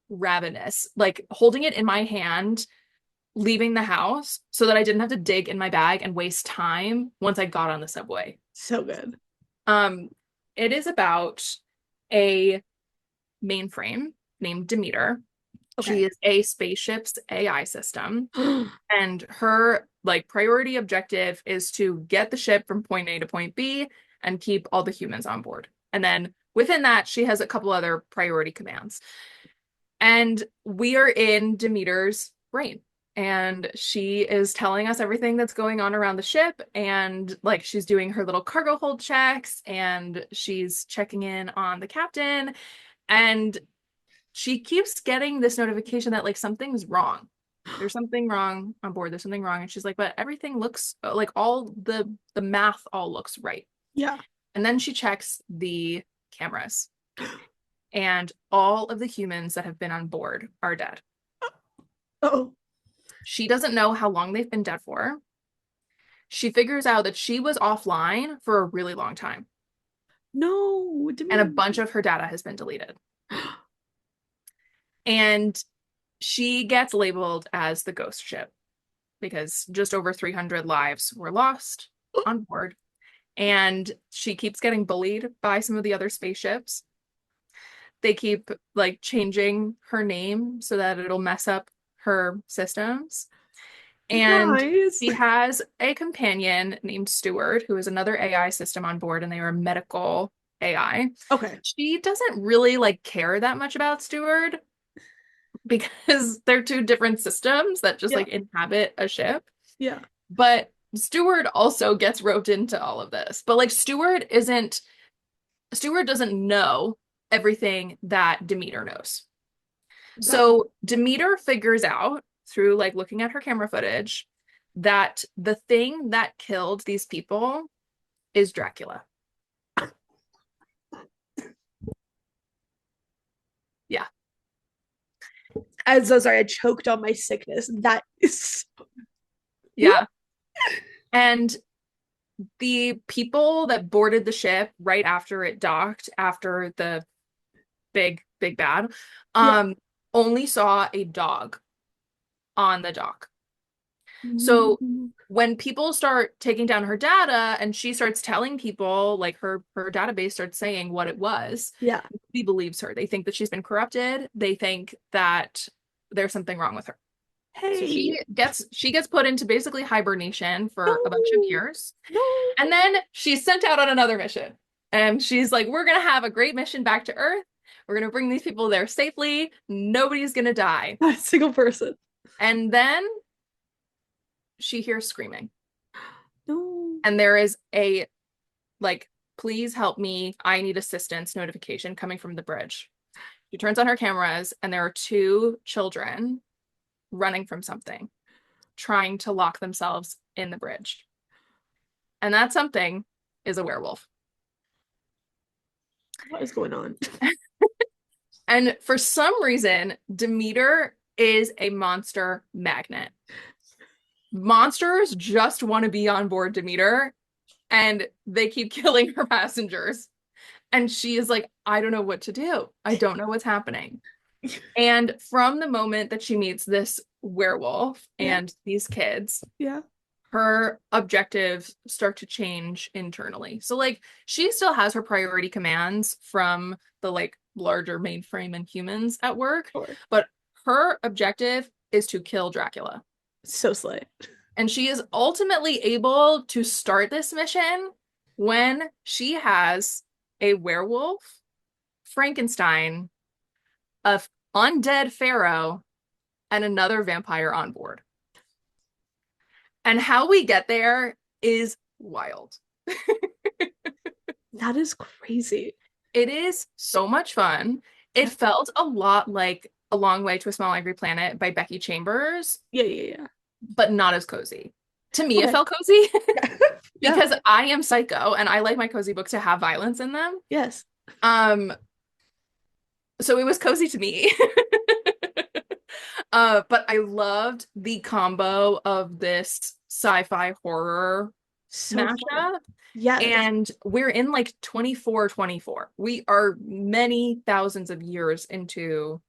ravenous, like holding it in my hand leaving the house so that I didn't have to dig in my bag and waste time once I got on the subway. So good. Um, it is about a mainframe named Demeter. She Okay. is a spaceship's AI system, and her like priority objective is to get the ship from point A to point B and keep all the humans on board. And then within that, she has a couple other priority commands. And we are in Demeter's brain. And she is telling us everything that's going on around the ship. And like she's doing her little cargo hold checks and she's checking in on the captain. And she keeps getting this notification that like something's wrong. There's something wrong on board. There's something wrong. And she's like, but everything looks like all the math all looks right. Yeah. And then she checks the cameras and all of the humans that have been on board are dead. Oh. She doesn't know how long they've been dead for. She figures out that she was offline for a really long time No, and a Demeter. bunch of her data has been deleted. And she gets labeled as the ghost ship because just over 300 lives were lost on board. And she keeps getting bullied by some of the other spaceships. They keep like changing her name so that it'll mess up her systems. And Guys. she has a companion named Stewart, who is another AI system on board, and they are a medical AI. Okay. She doesn't really like care that much about Stewart because they're two different systems that just Yeah. like inhabit a ship. Yeah. But Stewart also gets roped into all of this. But like Stewart doesn't know everything that Demeter knows. That So Demeter figures out through like looking at her camera footage that the thing that killed these people is Dracula. Yeah. I'm so sorry. I choked on my sickness. That is Yeah. And the people that boarded the ship right after it docked, after the big bad, yeah. um, only saw a dog on the dock. So when people start taking down her data and she starts telling people, like her database starts saying what it was, Yeah. nobody believes her. They think that she's been corrupted. They think that there's something wrong with her. So Hey. she gets put into basically hibernation for a bunch of No. years. No. And then she's sent out on another mission. And she's like, we're gonna have a great mission back to Earth. We're gonna bring these people there safely. Nobody's gonna die. Not a single person. And then she hears screaming. No. And there is a like, please help me. I need assistance notification coming from the bridge. She turns on her cameras and there are two children running from something, trying to lock themselves in the bridge. And that something is a werewolf. What is going on? And for some reason, Demeter is a monster magnet. Monsters just want to be on board Demeter and they keep killing her passengers. And she is like, I don't know what to do. I don't know what's happening. And from the moment that she meets this werewolf Yeah. and these kids, Yeah. her objectives start to change internally. So like she still has her priority commands from the like larger mainframe and humans at work, Sure. but her objective is to kill Dracula. So slay. And she is ultimately able to start this mission when she has a werewolf, Frankenstein, a undead pharaoh, and another vampire on board. And how we get there is wild. That is crazy. It is so much fun. It felt a lot like A Long Way to a Small Angry Planet by Becky Chambers, Yeah, yeah, yeah. but not as cozy. To me, it Okay. felt cozy Yeah. Yeah. because I am psycho and I like my cozy books to have violence in them. Yes. Um, so it was cozy to me. But I loved the combo of this sci-fi horror So fun. mashup. Yes. And we're in like 2424. We are many thousands of years into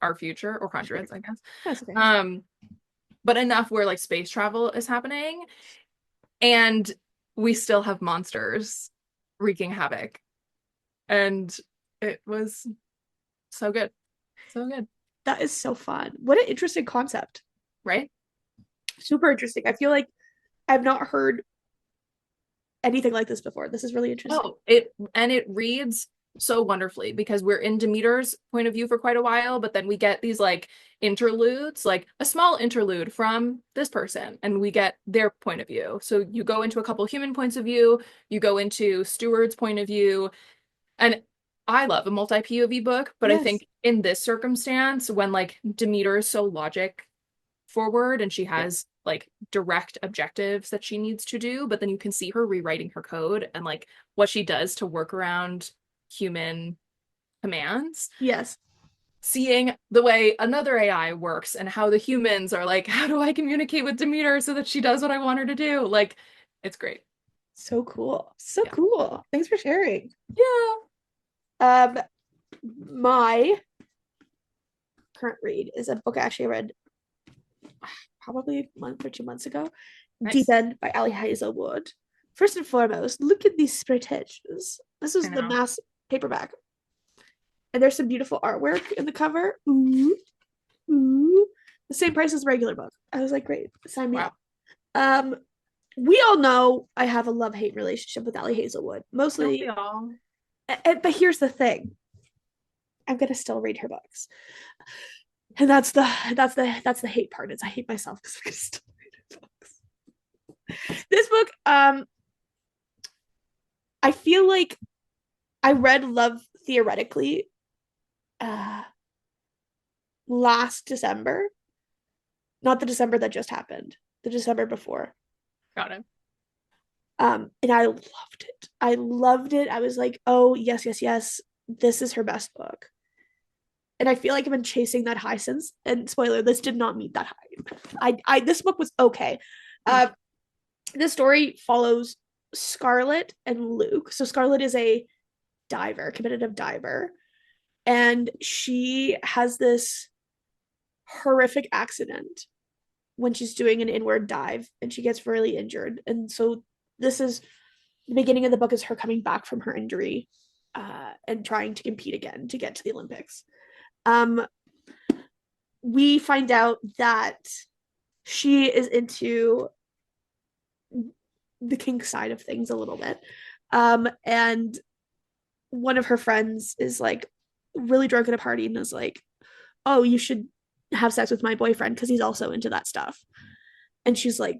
our future, or hundreds, I guess. That's okay. Um, but enough where like space travel is happening, and we still have monsters wreaking havoc. And it was so good. So good, That is so fun. What an interesting concept. right? Super interesting. I feel like I've not heard anything like this before. This is really interesting. Oh, it reads so wonderfully because we're in Demeter's point of view for quite a while, but then we get these like interludes, like a small interlude from this person, and we get their point of view. So you go into a couple human points of view, you go into Steward's point of view, and I love a multi-POV book, but I Yes. think in this circumstance, when like Demeter is so logic forward and she Yeah. has like direct objectives that she needs to do, but then you can see her rewriting her code and like what she does to work around human commands, Yes. seeing the way another AI works and how the humans are like, how do I communicate with Demeter so that she does what I want her to do? Like, it's great. So cool. So Yeah. cool. Thanks for sharing. Yeah. Um, my current read is a book I actually read probably a month or 2 months ago. Deep Nice. End by Ali Hazelwood. First and foremost, look at these spread edges. This I was the know. mass paperback. And there's some beautiful artwork in the cover. Ooh, ooh. The same price as the regular book. I was like, great, sign me Wow. up. Um, we all know I have a love-hate relationship with Ali Hazelwood. Don't we Mostly, all? but here's the thing. I'm gonna still read her books. And that's the hate part. Is I hate myself because I'm gonna still read her books. This book, I feel like I read Love Theoretically uh last December, not the December that just happened, the December before. Got it. And I loved it. I loved it. I was like, oh yes, yes, yes, this is her best book. And I feel like I've been chasing that high since. And spoiler, this did not meet that high. I this book was okay. Mm. Uh, this story follows Scarlett and Luke. So Scarlett is a diver, competitive diver, and she has this horrific accident when she's doing an inward dive and she gets really injured. And so this is the beginning of the book is her coming back from her injury and trying to compete again to get to the Olympics. Um, we find out that she is into the kink side of things a little bit. And one of her friends is like really drunk at a party and is like, oh, you should have sex with my boyfriend because he's also into that stuff. And she's like,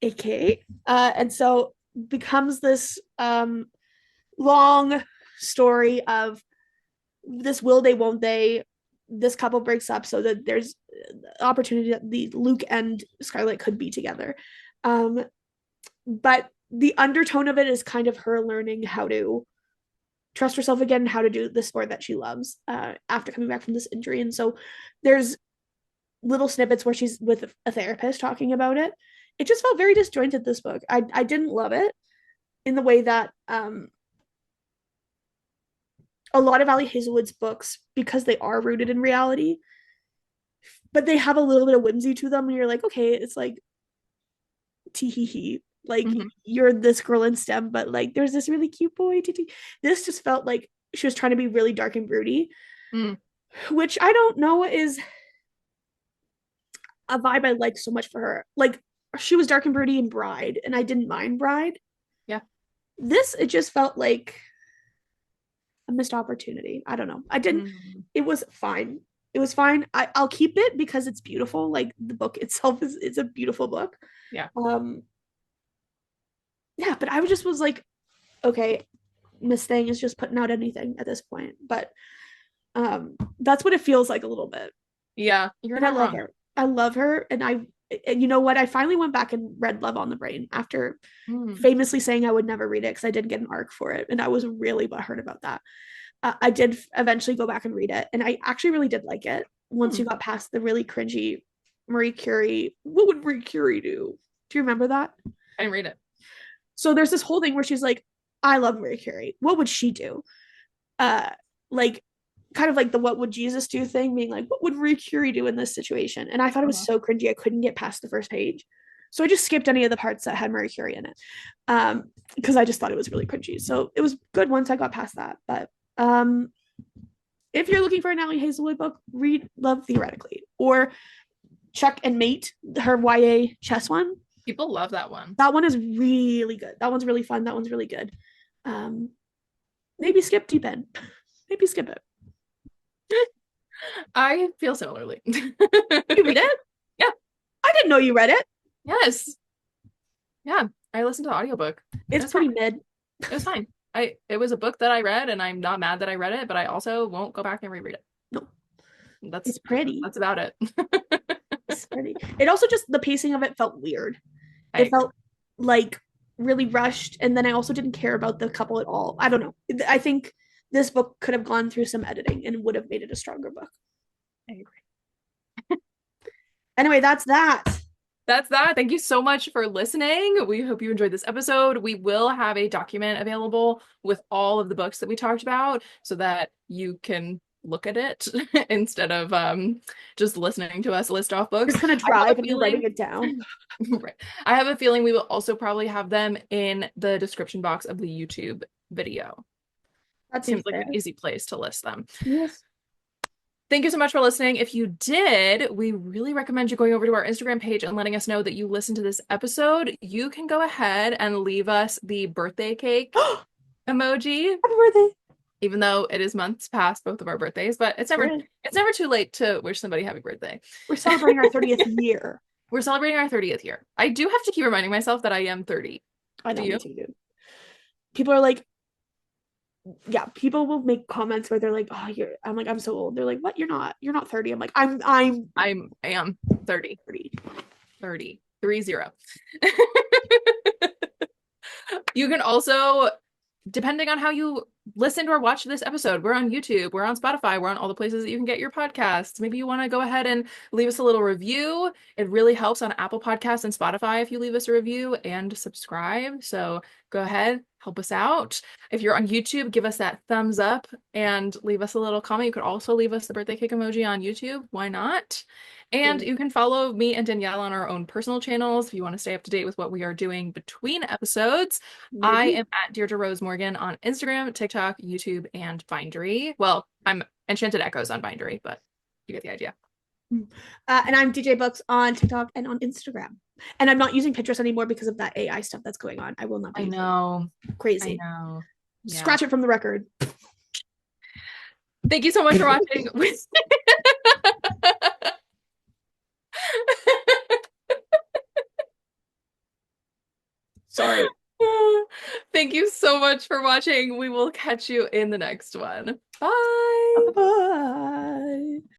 okay. And so becomes this long story of this will they, won't they. This couple breaks up so that there's opportunity that the Luke and Scarlett could be together. Um, but the undertone of it is kind of her learning how to trust herself again, how to do the sport that she loves after coming back from this injury. And so there's little snippets where she's with a therapist talking about it. It just felt very disjointed, this book. I didn't love it in the way that a lot of Ali Hazelwood's books, because they are rooted in reality, but they have a little bit of whimsy to them. And you're like, okay, it's like tee hee hee. Like Hmm. you're this girl in STEM, but like there's this really cute boy. Tee-tee. This just felt like she was trying to be really dark and broody, Mm. which I don't know is a vibe I like so much for her. Like she was dark and broody in Bride, and I didn't mind Bride. Yeah. This it just felt like a missed opportunity. I don't know. I didn't. Mm. It was fine. It was fine. I'll keep it because it's beautiful. Like the book itself is a beautiful book. Yeah. Um, yeah, but I just was like, okay, Miss Thing is just putting out anything at this point. But that's what it feels like a little bit. Yeah. You're And I not love wrong. her. I love her. And you know what? I finally went back and read Love on the Brain after Mm. famously saying I would never read it because I didn't get an arc for it. And I was really butthurt about that. I did eventually go back and read it. And I actually really did like it once you Mm. got past the really cringy Marie Curie. What would Marie Curie do? Do you remember that? I didn't read it. So there's this whole thing where she's like, I love Marie Curie. What would she do? Uh, like kind of like the what would Jesus do thing, being like, what would Marie Curie do in this situation? And I thought it was Uh-huh. so cringy. I couldn't get past the first page. So I just skipped any of the parts that had Marie Curie in it. Because I just thought it was really cringy. So it was good once I got past that. But if you're looking for an Allie Hazelwood book, read Love Theoretically or Check and Mate, her YA chess one. People love that one. That one is really good. That one's really fun. That one's really good. Um, maybe skip Deep End. Maybe skip it. I feel similarly. You read it? Yeah. I didn't know you read it. Yes. Yeah. I listened to the audiobook. It's It's pretty fine. mid. It was fine. It was a book that I read and I'm not mad that I read it, but I also won't go back and reread it. No, That's it's pretty. that's about it. It's pretty. It also just the pacing of it felt weird. I It agree. felt like really rushed, and then I also didn't care about the couple at all. I don't know. I think this book could have gone through some editing and would have made it a stronger book. I agree. Anyway, that's that. That's that. Thank you so much for listening. We hope you enjoyed this episode. We will have a document available with all of the books that we talked about so that you can look at it instead of just listening to us list off books. You're gonna I have drive a and you're writing feeling it down. right. I have a feeling we will also probably have them in the description box of the YouTube video. That seems Seems like fair. an easy place to list them. Yes. Thank you so much for listening. If you did, we really recommend you going over to our Instagram page and letting us know that you listened to this episode. You can go ahead and leave us the birthday cake Happy emoji, birthday. even though it is months past both of our birthdays, but it's never too late to wish somebody happy birthday. We're celebrating our 30th year. We're celebrating our 30th year. I do have to keep reminding myself that I am 30. I Do know, you? me too, dude. People are like, yeah, people will make comments where they're like, "Oh, you're." I'm like, "I'm so old." They're like, "What? You're not. You're not 30." I'm like, I am 30. 30. 30. 30. You can also, depending on how you listened or watched this episode, we're on YouTube, we're on Spotify, we're on all the places that you can get your podcasts. Maybe you want to go ahead and leave us a little review. It really helps on Apple Podcasts and Spotify if you leave us a review and subscribe. So go ahead, help us out. If you're on YouTube, give us that thumbs up and leave us a little comment. You could also leave us the birthday cake emoji on YouTube. Why not? And you can follow me and Danielle on our own personal channels if you want to stay up to date with what we are doing between episodes. I am at Deirdre Rose Morgan on Instagram, TikTok, YouTube, and Bindery. Well, I'm Enchanted Echoes on Bindery, but you get the idea. And I'm DJ Books on TikTok and on Instagram. And I'm not using Pinterest anymore because of that AI stuff that's going on. I will not be I know. crazy. I know. Yeah. Scratch it from the record. Thank you so much for watching. Sorry. Thank you so much for watching. We will catch you in the next one. Bye. Bye.